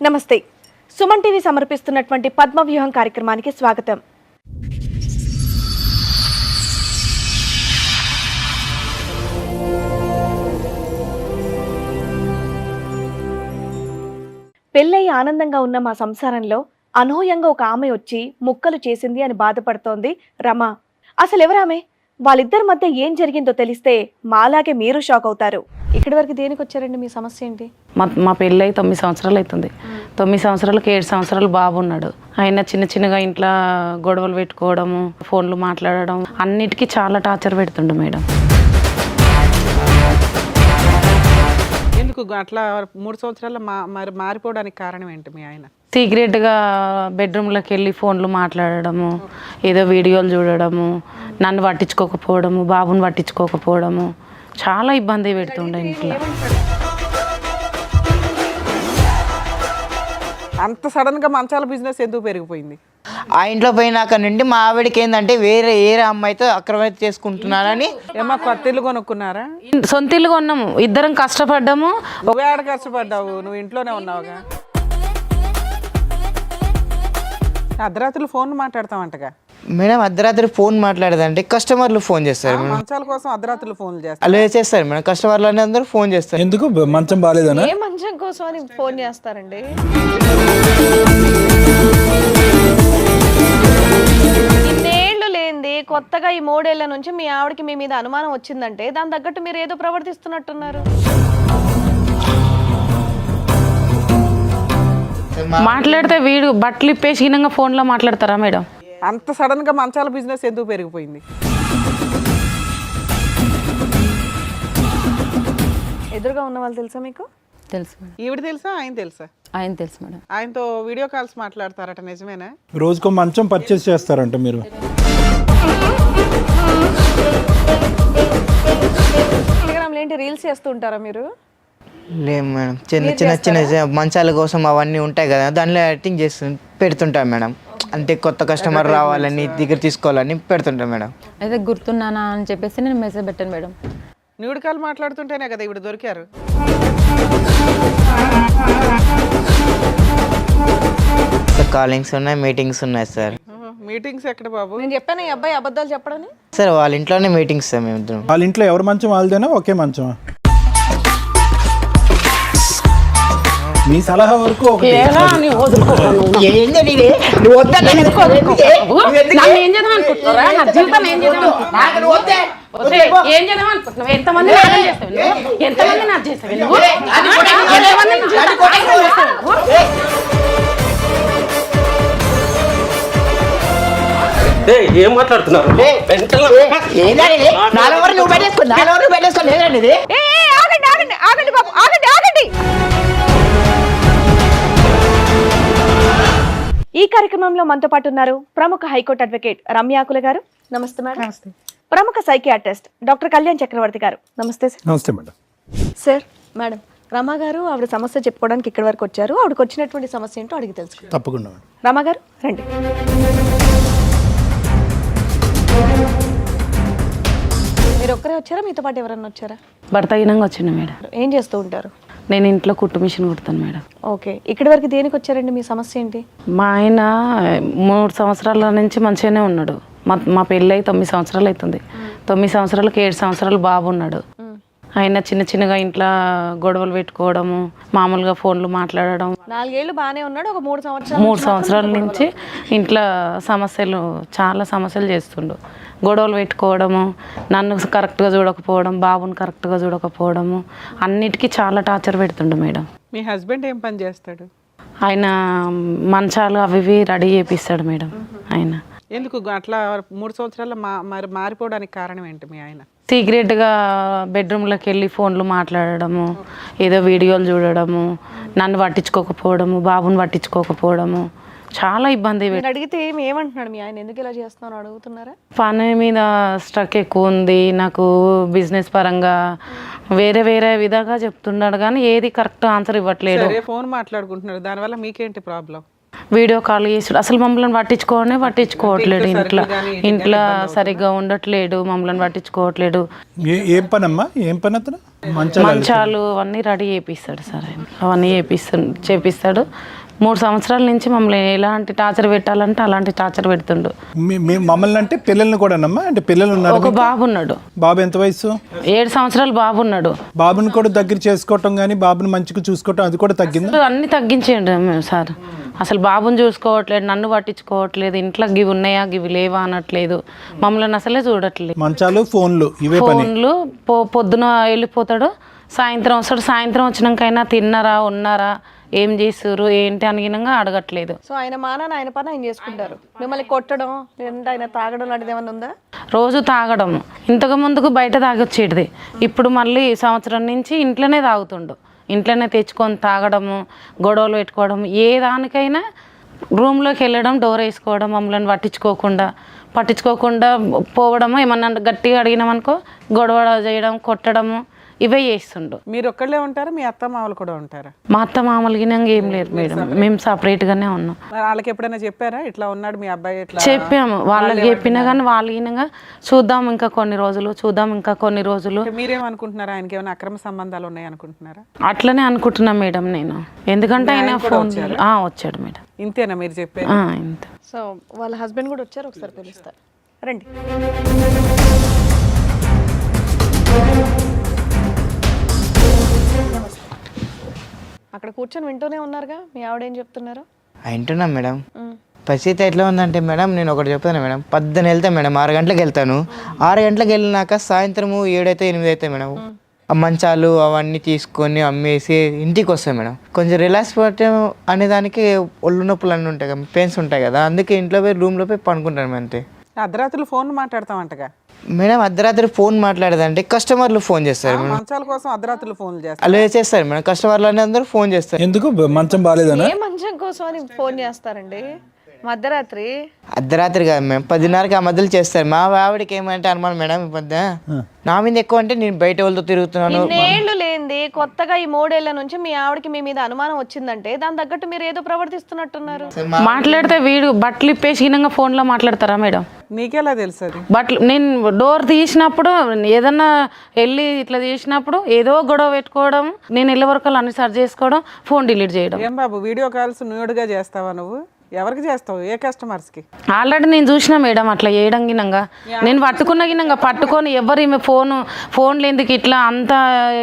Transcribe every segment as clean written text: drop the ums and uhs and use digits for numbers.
నమస్తే. సుమన్ టీవీ సమర్పిస్తున్నటువంటి పద్మవ్యూహం కార్యక్రమానికి స్వాగతం. పెళ్ళయి ఆనందంగా ఉన్న మా సంసారంలో అనూహ్యంగా ఒక ఆమె వచ్చి ముక్కలు చేసింది అని బాధపడుతోంది రమ. అసలు ఎవరామె? వాళ్ళిద్దరి మధ్య ఏం జరిగిందో తెలిస్తే మాలాగే మీరు షాక్ అవుతారు. ఇక్కడి వరకు దేనికి వచ్చారండి? మీ సమస్య ఏంటి? మా పెళ్ళి 9 సంవత్సరాలు అవుతుంది. 9 సంవత్సరాలకు 7 సంవత్సరాలు బాబు ఉన్నాడు. ఆయన చిన్నగా ఇంట్లో గొడవలు పెట్టుకోవడము, ఫోన్లు మాట్లాడడం, అన్నిటికీ చాలా టార్చర్ పెడుతుండు మేడం. ఎందుకు అట్లా 3 సంవత్సరాలు మరి మారిపోవడానికి కారణం ఏంటి? మీ ఆయన సీక్రెట్గా బెడ్రూమ్లోకి వెళ్ళి ఫోన్లు మాట్లాడడము, ఏదో వీడియోలు చూడడము, నన్ను పట్టించుకోకపోవడము, బాబుని పట్టించుకోకపోవడము, చాలా ఇబ్బంది పెడుతుండే ఇంట్లో. అంత సడన్ గా మంచాల బిజినెస్ ఎందుకు పెరిగిపోయింది? ఆ ఇంట్లో పోయినాక నుండి మా ఆవిడకి ఏంటంటే వేరే అమ్మాయితో అక్రమైతే చేసుకుంటున్నారని. ఏమో కొత్త ఇల్లు కొనుక్కున్నారా? సొంత ఇల్లు కొన్నాము, ఇద్దరం కష్టపడ్డాము. నువ్వే ఆడ కష్టపడ్డావు, నువ్వు ఇంట్లోనే ఉన్నావుగా. అర్ధరాత్రులు ఫోన్ మాట్లాడతావంటగా మేడం. అర్ధరాత్రి ఫోన్ మాట్లాడదంటే కస్టమర్లు ఫోన్ చేస్తారు మేడం. మంచాల కోసం అర్ధరాత్రులు ఫోన్లు చేస్తారు. అలా చేస్తారు మేడం. కస్టమర్లు అందరూ ఫోన్ చేస్తారు. ఎందుకు మంచం బాగాలేదనా? ఏ మంచం కోసం అని ఫోన్ చేస్తారండి? ఇన్నేళ్లు లేనిది కొత్తగా ఈ 3 ఏళ్ల నుంచి మీ ఆవిడకి మీ మీద అనుమానం వచ్చిందంటే దాని తగ్గట్టు మీరు ఏదో ప్రవర్తిస్తున్నట్టున్నారు. మాట్లాడితే వీడు బట్టలు ఇప్పేసి హీనంగా ఫోన్లో మాట్లాడతారా మేడం? అంత సడన్ గా మంచాల బిజినెస్ ఎందుకు పెరిగిపోయింది? ఎదురుగా ఉన్న వాళ్ళు తెలుసా మీకు? తెలుసు మేడం. ఈవిడ తెలుసా, ఆయన తెలుసా? ఆయన తెలుసు మేడం. ఆయనతో వీడియో కాల్స్ మాట్లాడతారట, నిజమేనా? రోజుకో మంచం పర్చేస్ చేస్తారంట మీరు. ఇన్స్టాగ్రామ్లో ఏంటి రీల్స్ చేస్తూ ఉంటారా మీరు? లేదు మేడం. చిన్న మంచాల కోసం అవన్నీ ఉంటాయి కదా, దానిలో యాక్టింగ్ చేస్తు పెడుతుంటాం మేడం. అంటే కొత్త కస్టమర్ రావాలని దగ్గర తీసుకోవాలని పెడుతుంటాం మేడం. అయితే గుర్తున్నానా అని చెప్పేసి నేను మెసేజ్ పెట్టాను మేడం. న్యూడ్ కాల్ మాట్లాడుతుంటేనే కదా ఇవిడ దొరికారు. కాలింగ్స్ ఉన్నాయి, మీటింగ్స్ ఉన్నాయి సార్. మీటింగ్స్ ఎక్కడ బాబు? నేను చెప్పాను ఈ అబ్బాయి అబద్ధాలు చెప్పడని. సార్ వాళ్ళ ఇంట్లోనే మీటింగ్స్ సార్ మేము ఇద్దరం. వాళ్ళ ఇంట్లో ఎవరి మంచం వాళ్ళదేనా? ఒకే మంచమా? మీ సలహా వరకు ఏం మాట్లాడుతున్నారు? ఈ కార్యక్రమంలో మనతో పాటు ఉన్నారు ప్రముఖ హైకోర్టు అడ్వకేట్ రమ్యాకుల గారు. నమస్తే మేడం. నమస్తే. ప్రముఖ సైకియాట్రిస్ట్ డాక్టర్ కళ్యాణ్ చక్రవర్తి గారు. నమస్తే సార్. నమస్తే మేడం. సార్, మేడం రమ గారు ఆవిడ సమస్య చెప్పుకోవడానికి ఇక్కడి వరకు వచ్చారు. ఆవిడకి వచ్చినటువంటి సమస్య ఏంటో అడిగి తెలుసుకుందాం. తప్పకుండా మేడం. రమ గారు రండి. మీరు ఒక్కరే వచ్చారా, మీతో పాటు ఎవరన్నా వచ్చారా? భర్త హీనంగా వచ్చిండు మేడం. ఏం చేస్తూ ఉంటారు? నేను ఇంట్లో కుట్టు మిషన్ కుడతాను మేడం. ఓకే, ఇక్కడి వరకు దేనికి వచ్చారండి? మీ సమస్య ఏంటి? మా ఆయన 3 సంవత్సరాల నుంచి మంచిగానే ఉన్నాడు. మా పెళ్ళి 9 సంవత్సరాలు అవుతుంది. 9 సంవత్సరాలకు 7 సంవత్సరాలు బాబు ఉన్నాడు. ఆయన చిన్నగా ఇంట్లో గొడవలు పెట్టుకోవడము, మామూలుగా ఫోన్లు మాట్లాడడం. 4 ఏళ్ళు బాగానే ఉన్నాడు. ఒక 3 సంవత్సరాల నుంచి ఇంట్లో చాలా సమస్యలు చేస్తుండు. గొడవలు పెట్టుకోవడము, నన్ను కరెక్ట్గా చూడకపోవడం, బాబుని కరెక్ట్గా చూడకపోవడము, అన్నిటికీ చాలా టార్చర్ పెడుతుండు మేడం. మీ హస్బెండ్ ఏం పని చేస్తాడు? ఆయన మంచాలు అవి రెడీ చేపిస్తాడు మేడం. ఆయన ఎందుకు అట్లా 3 సంవత్సరాలు మరి మారిపోవడానికి కారణం ఏంటి? మీ ఆయన సీక్రెట్గా బెడ్రూమ్లోకి వెళ్ళి ఫోన్లు మాట్లాడడము, ఏదో వీడియోలు చూడడము, నన్ను పట్టించుకోకపోవడము, బాబుని పట్టించుకోకపోవడము, చాలా ఇబ్బంది. అడిగితే ఏమంటున్నాడు మీ ఆయన? ఎందుకు ఇలా చేస్తున్నాను అడుగుతున్నారా? పని మీద స్ట్రక్ ఎక్కువ ఉంది నాకు, బిజినెస్ పరంగా వేరే విధంగా చెప్తున్నాడు కానీ ఏది కరెక్ట్ ఆన్సర్ ఇవ్వట్లేదు. ఫోన్ మాట్లాడుకుంటున్నారు, దానివల్ల మీకేంటి ప్రాబ్లం? వీడియో కాల్ చేసుడు, అసలు మమ్మల్ని పట్టించుకోవట్లేడు. ఇంట్లో సరిగ్గా ఉండట్లేడు, మమ్మల్ని పట్టించుకోవట్లేడు. ఏం పని అమ్మా, ఏం పని అతను? మంచాలు అవన్నీ రెడీ చేపిస్తాడు సార్ ఆయన. అవన్నీ చేపిస్తాడు. 3 సంవత్సరాల నుంచి మమ్మల్ని ఎలాంటి టార్చర్ పెట్టాలంటే అలాంటి టార్చర్ పెడుతుండు. మమ్మల్ని అంటే పిల్లల్ని కూడా అమ్మా, అంటే పిల్లలు ఉన్నారు? ఒక బాబు ఉన్నాడు. బాబు ఎంత వయసు? 7 సంవత్సరాలు బాబు ఉన్నాడు. బాబుని కూడా దగ్గర చేసుకోవటం కానీ బాబుని మంచిగా చూసుకోవటం అది కూడా తగ్గింది. అన్ని తగ్గించేయండి మేము సార్. అసలు బాబుని చూసుకోవట్లేదు, నన్ను పట్టించుకోవట్లేదు, ఇంట్లో గివి ఉన్నాయా గివి లేవా అనట్లేదు, మమ్మల్ని అసలే చూడట్లేదు. మంచాలు ఫోన్లు ఇవే పని. ఫోన్లు పొద్దున వెళ్ళిపోతాడు, సాయంత్రం వస్తాడు. సాయంత్రం వచ్చినాకైనా తిన్నారా ఉన్నారా ఏం చేస్తారు ఏంటి అనిగినంగా అడగట్లేదు. సో ఆయన మానాన్ని ఆయన పని ఆయన చేసుకుంటారు. మిమ్మల్ని కొట్టడం లేదంటే ఆయన తాగడం లాంటిది ఏమైనా ఉందా? రోజు తాగడం. ఇంతకు ముందుకు బయట తాగొచ్చేటిది, ఇప్పుడు మళ్ళీ సంవత్సరం నుంచి ఇంట్లోనే తాగుతుండు. ఇంట్లోనే తెచ్చుకొని తాగడము, గొడవలు పెట్టుకోవడం, ఏ దానికైనా రూమ్లోకి వెళ్ళడం, డోర్ వేసుకోవడం, మమ్మల్ని పట్టించుకోకుండా పోవడము. ఏమన్నా గట్టిగా అడిగినామనుకో గొడవ చేయడం, కొట్టడము, ఇవే చేస్తుండు. మీరు ఒక్కళ్ళే ఉంటారా, మీ అత్త మామలు కూడా ఉంటారా? మా అత్త మామూలుగా ఏం లేదు మేడం, మేము సపరేట్గానే ఉన్నాం. మరి వాళ్ళకి ఎప్పుడైనా చెప్పారా ఇట్లా ఉన్నాడు మీ అబ్బాయి? ఇట్లా చెప్పాము, వాళ్ళకి చెప్పినా కానీ వాళ్ళు ఈయనగా చూద్దాం ఇంకా కొన్ని రోజులు. మీరేమనుకుంటున్నారా, ఆయనకి ఏమైనా అక్రమ సంబంధాలు ఉన్నాయి అనుకుంటున్నారా? అట్లనే అనుకుంటున్నా మేడం నేను. ఎందుకంటే ఆయన ఫోన్ వచ్చాడు మేడం. ఇంతేనా మీరు చెప్పేది? ఇంత. సో వాళ్ళ హస్బెండ్ కూడా వచ్చారు, ఒకసారి పిలుస్తారు రండి. అక్కడ కూర్చొని వింటూనే ఉన్నారుగా, మీ ఆవిడేం చెప్తున్నారు? వింటున్నాం మేడం. పరిస్థితి ఎట్లా ఉందంటే మేడం, నేను ఒకటి చెప్తాను మేడం. 10 వెళ్తాను మేడం, 6 గంటలకు వెళ్తాను. 6 గంటలకు వెళ్ళినాక సాయంత్రము 7 అయితే 8 అయితే మేడం ఆ మంచాలు అవన్నీ తీసుకొని అమ్మేసి ఇంటికి వస్తాయి మేడం. కొంచెం రిలాక్స్ పడటం అనే దానికి ఒళ్ళు నొప్పులు అన్నీ ఉంటాయి కదా, పెయిన్స్ ఉంటాయి కదా, అందుకే ఇంట్లో పోయి రూమ్లో పోయి పనుకుంటాను అంతే. అర్ధరాత్రులు ఫోన్ మాట్లాడతామంటగా మేడం. అర్ధరాత్రి ఫోన్ మాట్లాడదంటే కస్టమర్లు ఫోన్ చేస్తారు మేడం. మంచాల కోసం అర్ధరాత్రులు ఫోన్లు చేస్తారు. అలా చేస్తారు మేడం, కస్టమర్లు అందరూ ఫోన్ చేస్తారు. ఎందుకు మంచం బాగాలేదనా? ఏ మంచం కోసం అని ఫోన్ చేస్తారండి మధ్యరాత్రి? అర్ధరాత్రి కాదు మేడం, 10:30కి ఆ మధ్యలో చేస్తారు. మా ఆవిడకి ఏమంటే అనుమానం మేడం, ఈ మధ్య నా మీద ఎక్కువ అంటే నేను బయట వాళ్ళతో తిరుగుతున్నాను. ఇన్నేళ్లు లేనిది కొత్తగా ఈ 3 ఏళ్ల నుంచి మీ ఆవిడకి మీ మీద అనుమానం వచ్చిందంటే దాని తగ్గట్టు మీరు ఏదో ప్రవర్తిస్తున్నట్టున్నారు. మాట్లాడితే వీడు బట్టలు ఇప్పేసినంగా ఫోన్లో మాట్లాడతారా మేడం? నీకెలా తెలుసు అది? బట్టలు నేను డోర్ తీసినప్పుడు ఏదన్నా వెళ్ళి ఇట్లా చేసినప్పుడు ఏదో గొడవ పెట్టుకోవడం, నేను వెళ్ళే వరకు అన్ని సర్చ్ చేసుకోవడం, ఫోన్ డిలీట్ చేయడం. ఏం బాబు వీడియో కాల్స్ న్యూడ్గా చేస్తావా నువ్వు? ఎవరికి చేస్తావు, ఏ కస్టమర్స్కి? ఆల్రెడీ నేను చూసిన మేడం అట్లా చేయడం గినంగా, నేను పట్టుకొని ఎవరు ఈమె ఫోన్లు ఎందుకు ఇట్లా అంత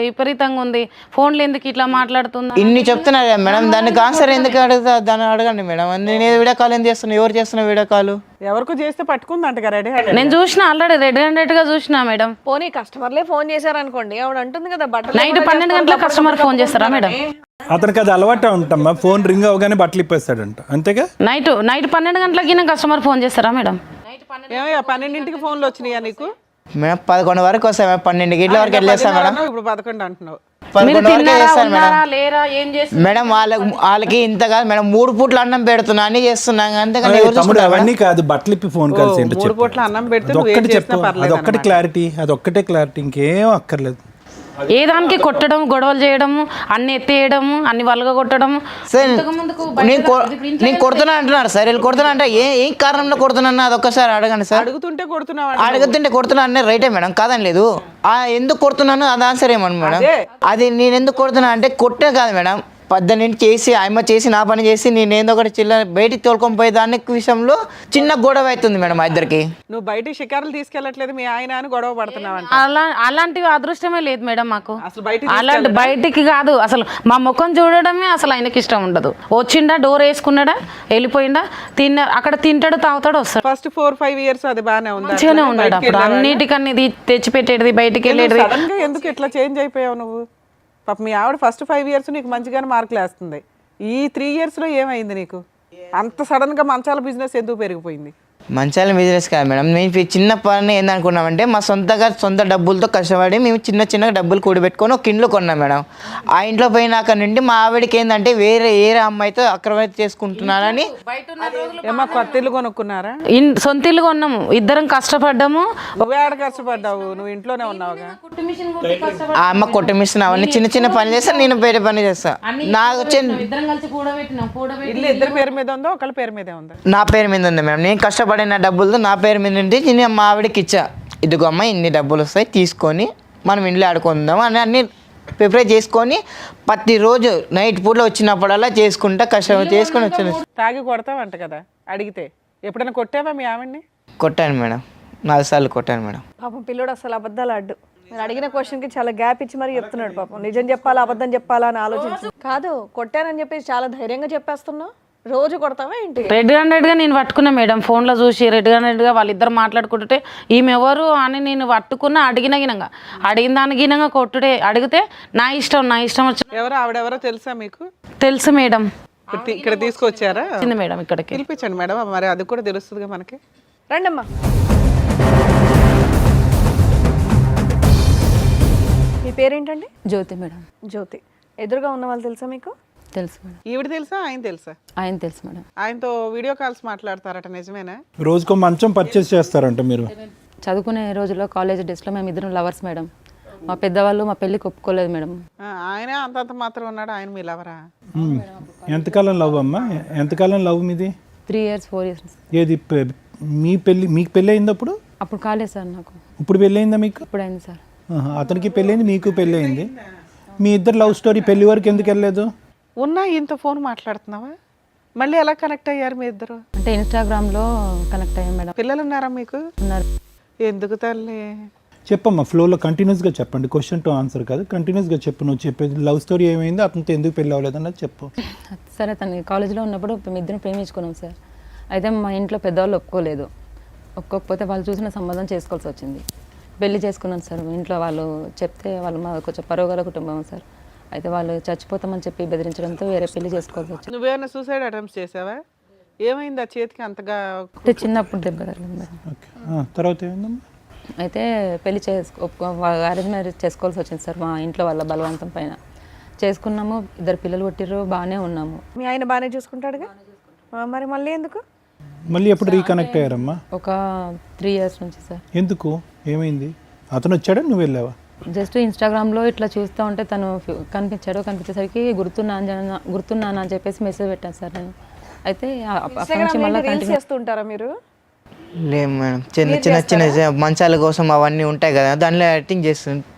విపరీతంగా ఉంది, ఫోన్లు ఎందుకు ఇట్లా మాట్లాడుతుందా ఇన్ని చెప్తున్నారు మేడం, దానికి ఆన్సర్ ఎందుకు అడుగుతా, దాన్ని అడగండి మేడం. నేను వీడియో కాల్ ఎందుకు చేస్తున్నా, ఎవరు చేస్తున్నా వీడియో కాల్? ఎవరికో చేస్తే పట్టుకుందంట రెడీ. నేను చూసిన ఆల్రెడీ రెడ్ హ్యాండెడ్గా చూసిన మేడం. పోనీ కస్టమర్లే ఫోన్ చేశారనుకోండి, ఆవిడ అంటుంది కదా బట్టలు నైట్ 12 గంటలకు కస్టమర్ ఫోన్ చేస్తారా మేడం? అతనికి అది అలవాటు ఉంటామ్మా, ఫోన్ రింగ్ అవగానే బట్టలు ఇప్పేస్తాడంట, అంతేగా? నైట్ 12 గంటలకి కస్టమర్ ఫోన్ చేస్తారా మేడం? 12ంటికి ఫోన్లు వచ్చినాయా నీకు? మేడం 11 వరకు వస్తాయి మేడం, 12 గంటల వరకు వెళ్ళేస్తాం మేడం. ఇప్పుడు 11 అంటున్నావు. 11 వరకు చేస్తాను మేడం. లేరా ఏం చేస్తారు మేడం వాళ్ళకి ఇంత కాదు మేడం, 3 పూట్ల అన్నం పెడుతున్నా అన్ని చేస్తున్నాం, అంతేగాని ఎవరు తమ్ముడు అవన్నీ కాదు, బట్టలు ఇప్పి ఫోన్ కాల్స్ ఏంటో 3 పూట్ల అన్నం పెడితే అదొక్కటి చెప్పు, అదొక్కటి క్లారిటీ, అదొక్కటే క్లారిటీ, ఇంకేం అక్కర్లేదు. ఏ దానికి కొట్టడం, గొడవలు చేయడము, అన్ని ఎత్తేయడము, అన్ని వల్గా కొట్టడము. సార్ నేను కొడుతున్నా అంటున్నారు సార్, వీళ్ళు కొడుతున్నా అంటే ఏం కారణంలో కొడుతున్నా అదొక్కసారి అడగండి సార్. అడుగుతుంటే కొడుతున్నా అన్నీ రైటే మేడం, కాదని లేదు. ఎందుకు కొడుతున్నాను అది ఆన్సర్ ఏమన్నా మేడం? అది నేను ఎందుకు కొడుతున్నా అంటే కొట్టే కాదు మేడం, 18 చేసి ఆయమ్మ చేసి నా పని చేసి నేను ఏందో ఒకటి చిల్లర బయటికి తోలుకొని పోయే దాని విషయంలో చిన్న గొడవ అవుతుంది మేడం మా ఇద్దరికి. నువ్వు బయటికి షికారులు తీసుకెళ్ళట్లేదు మీ ఆయన అని గొడవ పడుతున్నావు. అలాంటివి అదృష్టమే లేదు మేడం మాకు. అసలు బయటికి కాదు, అసలు మా ముఖం చూడడమే అసలు ఆయనకి ఇష్టం ఉండదు. వచ్చిండా, డోర్ వేసుకున్నాడా, వెళ్ళిపోయిందా, అక్కడ తింటాడు, తాగుతాడు, వస్తాడు. ఫస్ట్ 4-5 ఇయర్స్ అది బాగానే ఉంది, మంచిగానే ఉన్నాడు. అప్పుడు అన్నిటికన్నీ తెచ్చి పెట్టేది, బయటికి వెళ్ళేది. ఎందుకు ఇట్లా చేంజ్ అయిపోయావు నువ్వు? పాప మీ ఆవిడ ఫస్ట్ 5 ఇయర్స్ నీకు మంచిగానే మార్కులు వేస్తుంది, ఈ 3 ఇయర్స్లో ఏమైంది నీకు? అంత సడన్గా మంచాల బిజినెస్ ఎందుకు పెరిగిపోయింది? మంచాల బిజినెస్ కాదు మేడం. మేము చిన్న పని ఏందనుకున్నామంటే మా సొంత డబ్బులతో కష్టపడి మేము చిన్న డబ్బులు కూడబెట్టుకొని ఒక ఇంట్లో కొన్నాం మేడం. ఆ ఇంట్లో పోయినాక నుండి మా ఆవిడకి ఏంటంటే వేరే అమ్మాయితో అక్రమైతే చేసుకుంటున్నారని ఏమా కొత్త ఇల్లు కొనుక్కున్నారా? సొంత ఇల్లు కొన్నాము, ఇద్దరం కష్టపడ్డాము. నువ్వే ఆడ కష్టపడ్డావు, నువ్వు ఇంట్లోనే ఉన్నావుగా. ఆ అమ్మ కొట్టమిషన్ అవన్నీ చిన్న పని చేస్తా, నేను వేరే పని చేస్తా. నాకు వచ్చే ఇద్దరం కలిసి కూడబెట్టినాం. ఇల్లు ఇద్దరు పేరు మీద ఉందా, ఒకళ్ళ పేరు మీదే ఉందా? నా పేరు మీద ఉంది మేడం. నేను కష్టపడిన డబ్బులతో నా పేరు మీద ఉండి నేను మా ఆవిడకి ఇచ్చా. ఇదిగో అమ్మ ఇన్ని డబ్బులు వస్తాయి, తీసుకొని మనం ఇంట్లో ఆడుకుందాం అని అన్ని ప్రిపేర్ చేసుకొని ప్రతిరోజు నైట్ పూటలో వచ్చినప్పుడల్లా చేసుకుంటా చేసుకొని వచ్చాను. తాగి కొడతావంట కదా అడిగితే. ఎప్పుడైనా కొట్టావా మీ ఆవిడ్ని? కొట్టాను మేడం, 4 సార్లు కొట్టాను మేడం. పాపం పిల్లోడు అసలు అబద్ధాలు అడ్డు. నేను అడిగిన క్వశ్చన్కి చాలా గ్యాప్ ఇచ్చి మరీ చెప్తున్నాడు పాపం. నిజం చెప్పాలా అబద్ధం చెప్పాలా అని ఆలోచించు. కాదు కొట్టానని చెప్పేసి చాలా ధైర్యంగా చెప్పేస్తున్నావు. రోజు కొడతావా ఏంటి? రెడ్ హ్యాండెడ్గా నేను పట్టుకున్నా మేడం. ఫోన్లో చూసి రెడ్ హ్యాండెడ్గా వాళ్ళిద్దరు మాట్లాడుకుంటుంటే ఈమె ఎవరు అని నేను పట్టుకున్నా. అడిగిన దాని గినంగా కొట్టుడే. అడిగితే నా ఇష్టం వచ్చి. ఎవరో ఆవిడెవరో తెలుసా మీకు? తెలుసు మేడం. ఇక్కడ తీసుకొచ్చారా? వచ్చింది మేడం ఇక్కడికి. పిలిపించండి మేడం, మరి అది కూడా తెలుస్తుందిగా మనకి. రండమ్మా. మీ పేరేంటండి? జ్యోతి మేడం. జ్యోతి. ఎదురుగా ఉన్న వాళ్ళు తెలుసా మీకు? తెలుసు మేడం. ఈవిడ తెలుసా, ఆయన తెలుసా? ఆయన తెలుసు మేడం. ఆయనతో వీడియో కాల్స్ మాట్లాడతారట, నిజమేనా? రోజుకో మంచం పర్చేస్ చేస్తారంట మీరు? చదువుకునే రోజుల్లో కాలేజ్ డేస్లో మేము ఇద్దరం లవర్స్ మేడం. మా పెద్దవాళ్ళు మా పెళ్ళికి ఒప్పుకోలేదు మేడం. ఆయన అంతంత మాత్రం ఉన్నాడు, ఆయన మీ లవరా? ఎంతకాలం లవ్ అమ్మా? ఎంతకాలం లవ్ మీది? 3 years 4 years. ఏది మీకు పెళ్ళి అయింది అప్పుడు? అప్పుడు కాలేదు సార్ నాకు. ఇప్పుడు పెళ్ళి అయిందా మీకు? ఇప్పుడు అయింది సార్. అతనికి పెళ్ళయింది, మీకు పెళ్ళి అయింది. మీ ఇద్దరు లవ్ స్టోరీ పెళ్లి వరకు ఎందుకు వెళ్ళలేదు? ఉన్నా ఇంత ఫోన్ మాట్లాడుతున్నావా? మళ్ళీ ఎలా కనెక్ట్ అయ్యారు మీ ఇద్దరు? అంటే ఇన్స్టాగ్రామ్లో కనెక్ట్ అయ్యాం మేడం. పిల్లలు ఉన్నారా మీకు? ఉన్నారు. ఎందుకు తల్లి? చెప్పమ్మా, ఫ్లోలో కంటిన్యూస్గా చెప్పండి. క్వశ్చన్ టు ఆన్సర్ కాదు, కంటిన్యూస్గా చెప్పు. నువ్వు చెప్పేది లవ్ స్టోరీ ఏమైంది, అతనితో ఎందుకు పెళ్ళి అవ్వలేదు అన్నది చెప్పు. సరే, తను కాలేజీలో ఉన్నప్పుడు మేము ఇద్దరం ప్రేమించుకున్నాం సార్. అయితే మా ఇంట్లో పెద్దవాళ్ళు ఒప్పుకోలేదు. ఒప్పుకోకపోతే వాళ్ళు చూసిన సంబంధం చేసుకోవాల్సి వచ్చింది. పెళ్లి చేసుకున్నాను సార్. ఇంట్లో వాళ్ళు చెప్తే వాళ్ళు మా కొంచెం పరోగల కుటుంబం సార్. అయితే వాళ్ళు చచ్చిపోతామని చెప్పి బెదిరించడంతో వేరే పెళ్లి చేసుకోవాల్సి వచ్చింది. నువ్వేమైనా సూసైడ్ అటెంప్ట్స్ చేసావా? ఏమైంది ఆ చేతికి అంతగా? అంటే చిన్నప్పుడు దెబ్బ తగిలింది మేడం. ఓకే, తర్వాత ఏమైందమ్మా? అయితే పెళ్లి అరేంజ్ మ్యారేజ్ చేసుకోవాల్సి వచ్చింది సార్. మా ఇంట్లో వాళ్ళ బలవంతం పైన చేసుకున్నాము. 2 పిల్లలు పుట్టిర్రు, బాగానే ఉన్నాము. మీ ఆయన బాగానే చూసుకుంటాడుగా, మరి మళ్ళీ ఎందుకు? మళ్ళీ ఎప్పుడు రీకనెక్ట్ అయ్యారమ్మా? ఒక 3 years నుంచి సార్. ఎందుకు, ఏమైంది? అతను వచ్చాడా, నువ్వు వెళ్ళావా? జస్ట్ ఇన్స్టాగ్రామ్లో ఇట్లా చూస్తూ ఉంటే తను కనిపించేసరికి గుర్తున్నాను అని చెప్పేసి మెసేజ్ పెట్టాను సార్ నేను. అయితే అప్పటి నుంచి మళ్ళీ రీల్స్ చేస్తుంటారా మీరు? లేదు మేడం, చిన్న మంచాల కోసం అవన్నీ ఉంటాయి కదా, దానిలో యాక్టింగ్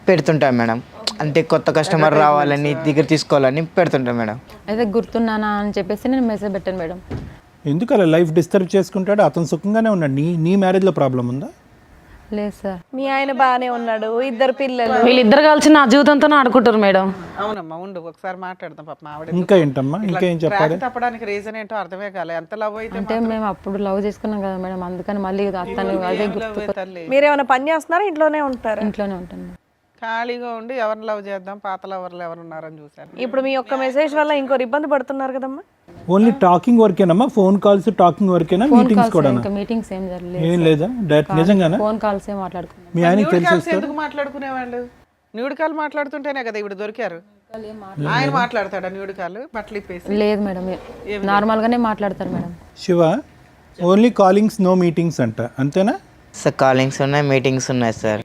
పెడుతుంటాం మేడం. అంటే కొత్త కస్టమర్ రావాలని దగ్గర తీసుకోవాలని పెడుతుంటాం మేడం. అయితే గుర్తున్నానా అని చెప్పేసి నేను మెసేజ్ పెట్టాను మేడం. ఎందుకు అలా లైఫ్ డిస్టర్బ్ చేసుకుంటాడు? అతను సుఖంగానే ఉన్నాడు. నీ మ్యారేజ్లో ప్రాబ్లం ఉందా? లేదు సార్. మీ ఆయన బాగానే ఉన్నాడు, 2 పిల్లలు. వీళ్ళిద్దరు కలిసి నా జీవితంతో ఆడుకుంటారు మేడం. అవునమ్మా, ఉండు ఒకసారి మాట్లాడదాం. పాప ఆవిడ ఇంకా ఏంటమ్మా, ఇంకా ఏం చెప్పాలి? తప్పడానికి రీజన్ ఏంటో అర్థమే కాలే. ఎంత లవ్ అయితే అంటే మేము అప్పుడు లవ్ చేసుకున్నాం కదా మేడం, అందుకని మళ్ళీ అతను అదే గుర్తు. తల్లి మీరేమైనా పని చేస్తున్నారా, ఇంట్లోనే ఉంటారా? ఇంట్లోనే ఉంటాను మేడం. ఖాళీగా ఉండి ఎవరిని లవ్ చేద్దాం, పాత లవర్లు ఎవరు ఉన్నారని చూసాను. ఇప్పుడు మీ ఒక్క మెసేజ్ వల్ల ఇంకోరు ఇబ్బంది పడుతున్నారు కదమ్మా. ఓన్లీ టాకింగ్ వర్కేనమ్మా? ఫోన్ కాల్స్ టాకింగ్ వర్కేనా? మీటింగ్స్ కూడా ఇంకా మీటింగ్స్ ఏం జరగలేదు. ఏం లేదా? డైరెక్ట్ నిజంగానా? ఫోన్ కాల్స్ ఏం మాట్లాడుకున్నాం. మీ ఆయనకి తెలిసి ఎందుకు మాట్లాడుకునేవాళ్ళు? న్యూడ్ కాల్ మాట్లాడుతుంటేనే కదా ఇప్పుడు దొరికారు. ఆయన మాట్లాడతాడా న్యూడ్ కాల్? బట్టలు ఇప్పేసి? లేదు మేడం, నార్మల్ గానే మాట్లాడతారు madam. Shiva, only callings no meetings అంట, అంతేనా? సార్ కాలింగ్స్ ఉన్నాయి, మీటింగ్స్ ఉన్నాయి సార్.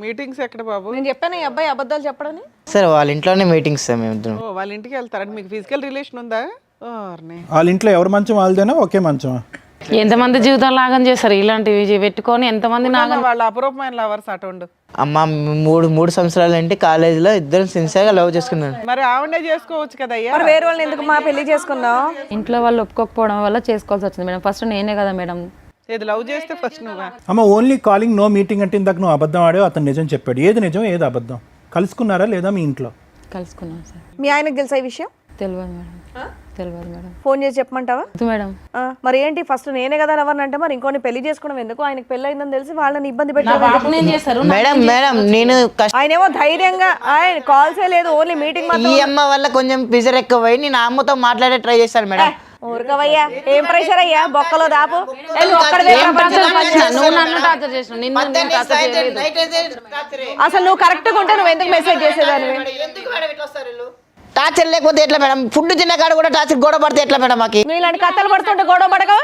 మీటింగ్స్ ఎక్కడ బాబు? నేను చెప్పాను ఈ అబ్బాయి అబద్ధాలు చెప్పడని. సార్ వాళ్ళ ఇంట్లోనే మీటింగ్స్ సార్ మేము ఇద్దరం. ఓ, వాళ్ళ ఇంటికి వెళ్తారంటే మీకు ఫిజికల్ రిలేషన్ ఉందా? వాళ్ళ ఇంట్లో ఎవరి మంచం వాళ్ళదేనా? ఒకే మంచమా? ఎంతమంది జీవితం లాగం చేస్తారు ఇలాంటివి పెట్టుకొని? ఎంతమంది వాళ్ళ అపరూపమైన లవర్స్ అటుండు. అమ్మ, 3 సంవత్సరాలు అంటే కాలేజీలో ఇద్దరం సిన్సియర్గా లవ్ చేసుకున్నాను. మరి ఆవిడే చేసుకోవచ్చు కదా అయ్యా. మరి వేరే వాళ్ళని ఎందుకు మా పెళ్లి చేసుకున్నావు? ఇంట్లో వాళ్ళు ఒప్పుకోకపోవడం వల్ల చేసుకోవాల్సి వచ్చింది మేడం. ఫస్ట్ నేనే కదా మేడం. ఏది లవ్ చేస్తే ఫస్ట్ నువ్వా? అమ్మ, ఓన్లీ కాలింగ్ నో మీటింగ్ అంటే ఇందాక నువ్వు అబద్ధం ఆడావు, అతను నిజం చెప్పాడు. ఏది నిజం, ఏది అబద్ధం? కలుసుకున్నారా లేదా మీ ఇంట్లో? కలుసుకున్నాం సార్. మీ ఆయనకు తెలుసా ఈ విషయం? తెలియదు మేడం. తెలియదు మేడం. ఫోన్ చేసి చెప్పమంటావా? మేడం మరి ఏంటి, ఫస్ట్ నేనే కదా ఎవరిని అంటే మరి ఇంకోని పెళ్లి చేసుకోవడం ఎందుకు? ఆయనకు పెళ్లి అయిందని తెలిసి వాళ్ళని ఇబ్బంది పెట్టారు. మేడం నేను ఆయనేమో ధైర్యంగా ఆయన కాల్సే లేదు, ఓన్లీ మీటింగ్ ఈ అమ్మ వల్ల కొంచెం ప్రెజర్ ఎక్కువ పోయి నేను అమ్మతో మాట్లాడే ట్రై చేశాను మేడం. ఊరుకోవయ్యా, ఏం ప్రెషర్ అయ్యా, బొక్కలో దాపు. నువ్వు ఒక్కడివే ఏం ప్రపంచం టార్చర్ పంచా. చేసినా? నువ్వు నన్ను టార్చర్ చేసినావు. నిన్ను నేను టార్చర్ చేయలేదు. అసలు నువ్వు కరెక్ట్ గా ఉంటే నువ్వు ఎందుకు మెసేజ్ చేసేదానివి? టార్చర్ లేకపోతే ఎట్లా మేడం? ఫుడ్ తిన్న కాడ కూడా టార్చర్ గొడవ పడితే ఎట్లా మేడం? మాకు నువ్వు ఇలాంటి కథలు పడుతుంటే గొడవ పడగా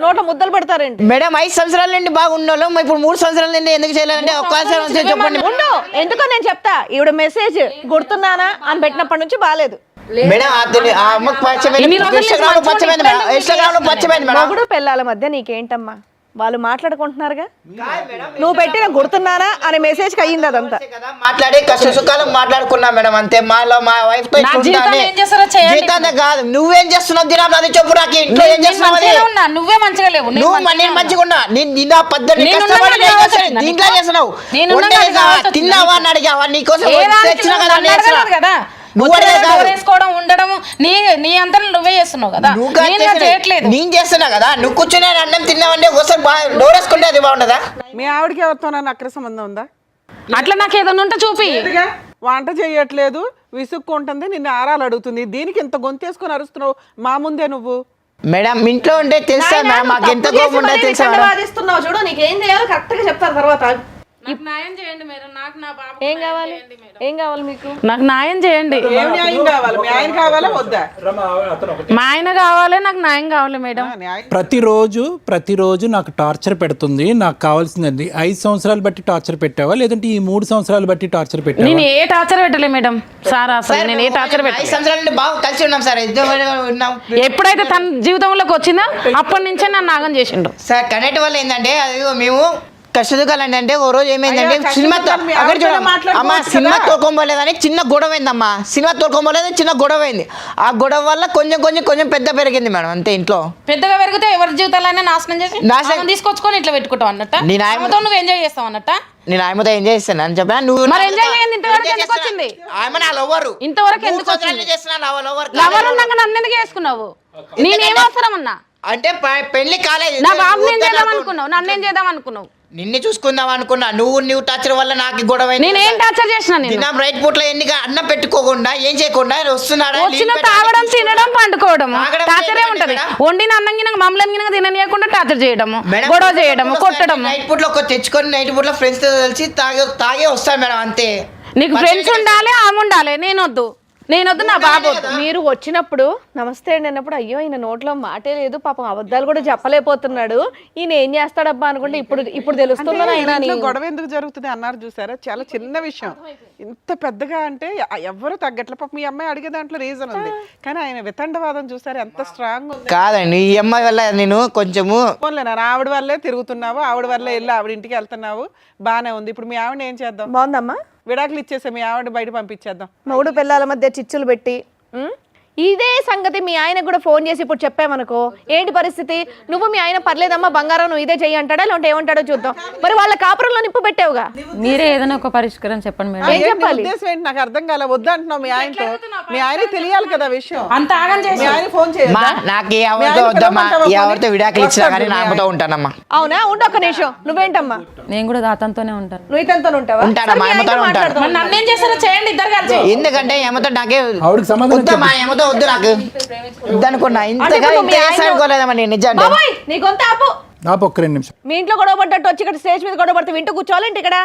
నోట్లో ముద్దలు పెడతారేంటి? మేడం 5 సంవత్సరాల నుండి బాగుండాలి, ఇప్పుడు 3 సంవత్సరాల నుండి ఎందుకు చేయలేదంటే ఒక్కసారి చెప్పండి ఉండు, ఎందుకో నేను చెప్తా. ఈవిడ మెసేజ్ గుర్తున్నానా అని పెట్టినప్పటి నుంచి బాలేదు. మేడం. ఆ అమ్మకు పచ్చమైంది, ఇన్స్టాగ్రామ్ లో పచ్చమైంది మేడం, ఇన్స్టాగ్రామ్ లో పచ్చమైంది మేడం. మొగుడు పిల్లల మధ్య నీకేంటమ్మా? వాళ్ళు మాట్లాడుకుంటున్నారుగా, నువ్వు పెట్టిన గుర్తున్నానా అనే మెసేజ్ కి అయ్యింది అదంతా. మాట్లాడి కష్ట సుఖాలు మాట్లాడుకున్నా మేడం, అంతే. మా వైఫ్ తో నా జీవితంలో ఏం చేస్తారో చేయండి. జీవితాన్ని కాదు, నువ్వేం చేస్తున్నావు దినం అది చెప్పు నాకు. ఇంట్లో ఏం చేస్తున్నావు అది? మంచిగానే ఉన్నా, నువ్వే మంచిగా లేవు. నేను మంచిగా ఉన్నా. నిన్న పద్ధతి నేను కష్టపడి ఉన్నాను, నేను చేస్తాను. నేను దీంట్లో చేస్తున్నావు. నేను వంట ఉన్నాను, చేసావా? నాకు తిన్నావా అని అడిగావా? నీకోసం ఏ రానికి తెచ్చినా నువ్వు కదా నన్ను నేను చేస్తున్నా. అడగలేదు కదా. నువ్వు వచ్చే అడగలేదు. డోర్ వేసుకోవడం ఉండడం నీ అంతా నువ్వే చేస్తున్నావు కదా. నువ్వు కాదు నేను చేసేది. చేయట్లేదు. నేను చేస్తున్నా కదా. నువ్వు కూర్చుని అన్నం తిన్నావంటే ఒకసారి డోర్ వేసుకుంటే అది బాగుండదా? మీ ఆవిడకి ఎవరితో అక్ర సంబంధం ఉందా? అట్లా నాకు ఏదైనా ఉంటే చూపి. లేదుగా, వంట చేయట్లేదు, విసుక్కుంటుంది, నిన్ను ఆరాలు అడుగుతుంది. దీనికి ఇంత గొంతేసుకొని అరుస్తున్నావు మా ముందే నువ్వు. మేడం ఇంట్లో ఉంటే తెలుసా మేడం, మాకు ఎంత కోపం ఉంటే తెలుసా మేడం? వాదిస్తున్నావు చూడు, నీకేం చేయాలో కరెక్ట్ గా చెప్తారు తర్వాత. నాకు న్యాయం చేయండి మేడం. నాకు నా బాబు ఏం కావాలి? ఏం కావాలి మీకు? నాకు న్యాయం చేయండి. ఏం న్యాయం కావాలి? మీ ఆయన కావాలా వద్దా? మా ఆయన కావాలి, నాకు న్యాయం కావాలి మేడం. న్యాయం ప్రతిరోజు నాకు టార్చర్ పెడుతుంది. నాకు కావాల్సింది 5 సంవత్సరాలు బట్టి టార్చర్ పెట్టావా, లేదంటే ఈ 3 సంవత్సరాలు బట్టి టార్చర్ పెట్టావా? నేను ఏ టార్చర్ పెట్టలే మేడం. సార్ అసలు నేను ఏ టార్చర్ 5 పెట్టలే. సంవత్సరాల నుండి బాగా కలిసి ఉన్నాం సార్, ఇద్దరు ఉన్నాం. ఎప్పుడైతే తన జీవితంలోకి వచ్చిందో అప్పటి నుంచే నన్ను నాగం చేసిండు. సార్ కనెక్ట్ వల్ల ఏంటంటే అది మేము కష్టదుకాలు అంటే ఓ రోజు ఏమైందంటే అయ్యా, సినిమా కష్టసుఖాలు మీ అక్కడ ఆవిడతో చూడమ్మా మాట్లాడుకోవచ్చు సినిమా కదా. తోలుకోబోలేదని చిన్న గొడవ అయిందమ్మా. సినిమా తోలుకోబోలేదని చిన్న గొడవ అయింది. ఆ గొడవ వల్ల కొంచెం పెద్ద పెరిగింది మేడం, అంతే. ఇంట్లో పెద్దగా పెరిగితే ఎవరి జీవితాలైనా నాశనం చేసి ఆమెను తీసుకొచ్చుకొని ఇట్లా పెట్టుకుంటావు అన్నట్ట. నేను ఆమెతో నువ్వు ఎంజాయ్ చేస్తావు అన్నట్ట. నేను ఆయనతో ఎంజాయ్ చేస్తాను అని చెప్పిన. నువ్వు మరి ఎంజాయ్ చేయండి. ఇంతవరకు ఎందుకు వచ్చింది? ఆమె నా లవ్వరు. ఇంతవరకు ఎందుకు వచ్చింది? లవర్ ఉన్నాక నన్ను ఎందుకు చేసుకున్నావు? నేనేం అవసరం అన్నా? అంటే పెళ్లి కాలేదు. నా బాబు నేను చేద్దాం అనుకున్నావు, నన్నేం చేద్దాం అనుకున్నావు? నిన్ను చూసుకుందాం అనుకున్నా. నువ్వు టార్చర్ వల్ల నాకు గొడవ అయింది. నేనేం టార్చర్ చేసిన? నేను తిన్నాం రైట్ పూట్లో ఎన్నిక అన్నం పెట్టుకోకుండా ఏం చేయకుండా వస్తున్నాడా? వచ్చిన తాగడం, తినడం, పండుకోవడం తాగడం టార్చరే చేయడం ఉంటది. మేడం. వండిన అన్నం గిన మమ్మల్ని గిన తిననీయకుండా టార్చర్ చేయడము, మేడం, గొడవ చేయడము, కొట్టడము. నైట్ పూట్లో తెచ్చుకొని నైట్ పూట్లో ఫ్రెండ్స్ తో కలిసి తాగే వస్తాను మేడం, అంతే. నీకు ఫ్రెండ్స్ ఉండాలి, ఆమె ఉండాలి. నేనొద్దు, నా బాబు వద్దు. మీరు వచ్చినప్పుడు నమస్తే అండి అన్నప్పుడు అయ్యో ఈయన నోట్లో మాటే లేదు, పాపం అబద్ధాలు కూడా చెప్పలేకపోతున్నాడు, ఈయన ఏం చేస్తాడబ్బా అనుకుంటే ఇప్పుడు తెలుస్తుందని ఆయన ఇంట్లో గొడవ ఎందుకు జరుగుతుంది అన్నారు చూసారా? చాలా చిన్న విషయం, ఇంత పెద్దగా అంటే ఎవ్వరు తగ్గట్ల. పాప మీ అమ్మాయి అడిగే దాంట్లో రీజన్ ఉంది, కానీ ఆయన వితండవాదం చూసారు ఎంత స్ట్రాంగ్ ఉంది. కాదండి, ఈ అమ్మాయి వల్ల నేను కొంచెము పోన్లేనా, ఆవిడ వల్లే తిరుగుతున్నావు, ఆవిడ వల్లే వెళ్ళి ఆవిడ ఇంటికి వెళ్తున్నావు, బానే ఉంది. ఇప్పుడు మీ ఆవిడ ఏం చేద్దాం? బాగుందమ్మా, విడాకులు ఇచ్చేసే మీ ఆవిడ బయట పంపించేద్దాం. మొగుడు పిల్లల మధ్య చిచ్చులు పెట్టి ఇదే సంగతి మీ ఆయనకు కూడా ఫోన్ చేసి ఇప్పుడు చెప్పామనుకో, ఏంటి పరిస్థితి? నువ్వు మీ ఆయన పర్లేదమ్మా బంగారం నువ్వు ఇదే చెయ్యి అంటాడా, లేదంటే ఏమంటాడో చూద్దాం. మరి వాళ్ళ కాపురంలో నిప్పు పెట్టావుగా, మీరే ఏదైనా ఒక పరిష్కారం చెప్పండి మేడం. ఏం చెప్పాలి? ఉద్దేశం ఏంటి నాకు అర్థం కాలే. వద్దంటున్నావు మీ ఆయనతో, మీ ఆయనకి తెలియాలి కదా విషయం. అంత ఆగం చేసి మీ ఆయన ఫోన్ మా నాకు ఎవరితో వద్దమ్మా, ఎవరితో విడాకులు ఇచ్చినా కానీ నా అమ్మతో ఉంటానమ్మా. అవునా? ఉండు ఒక్క నిమిషం. నువ్వేంటమ్మా? నేను కూడా అతనితోనే ఉంటాను. నువ్వు ఇతనితో ఉంటావా? ఉంటానమ్మా, సరే, మీ అమ్మతోనే ఆయనతో ఉంటాను. మాట్లాడదాం. మరి నన్నేం చేస్తారో చేయండి ఇద్దరు కలిసి. ఎందుకంటే ఏమతో నాకే ఆవిడకి సమాధానం వద్దమ్మా, ఏమతో వద్దు నాకు వద్దనుకున్నా. ఇంతగా ఇప్పుడు ఇంత మీ ఆయన- చేసానుకోలేదమ్మా నేను నిజంగా. బాబాయ్ నీ గొంత ఆపు. నాకు ఒక్క 2 నిమిషం. మీ ఇంట్లో గొడవ పడ్డట్టు వచ్చి ఇక్కడ స్టేజ్ మీద గొడవ పడితే వింటూ కూర్చోవాలంటే ఇక్కడ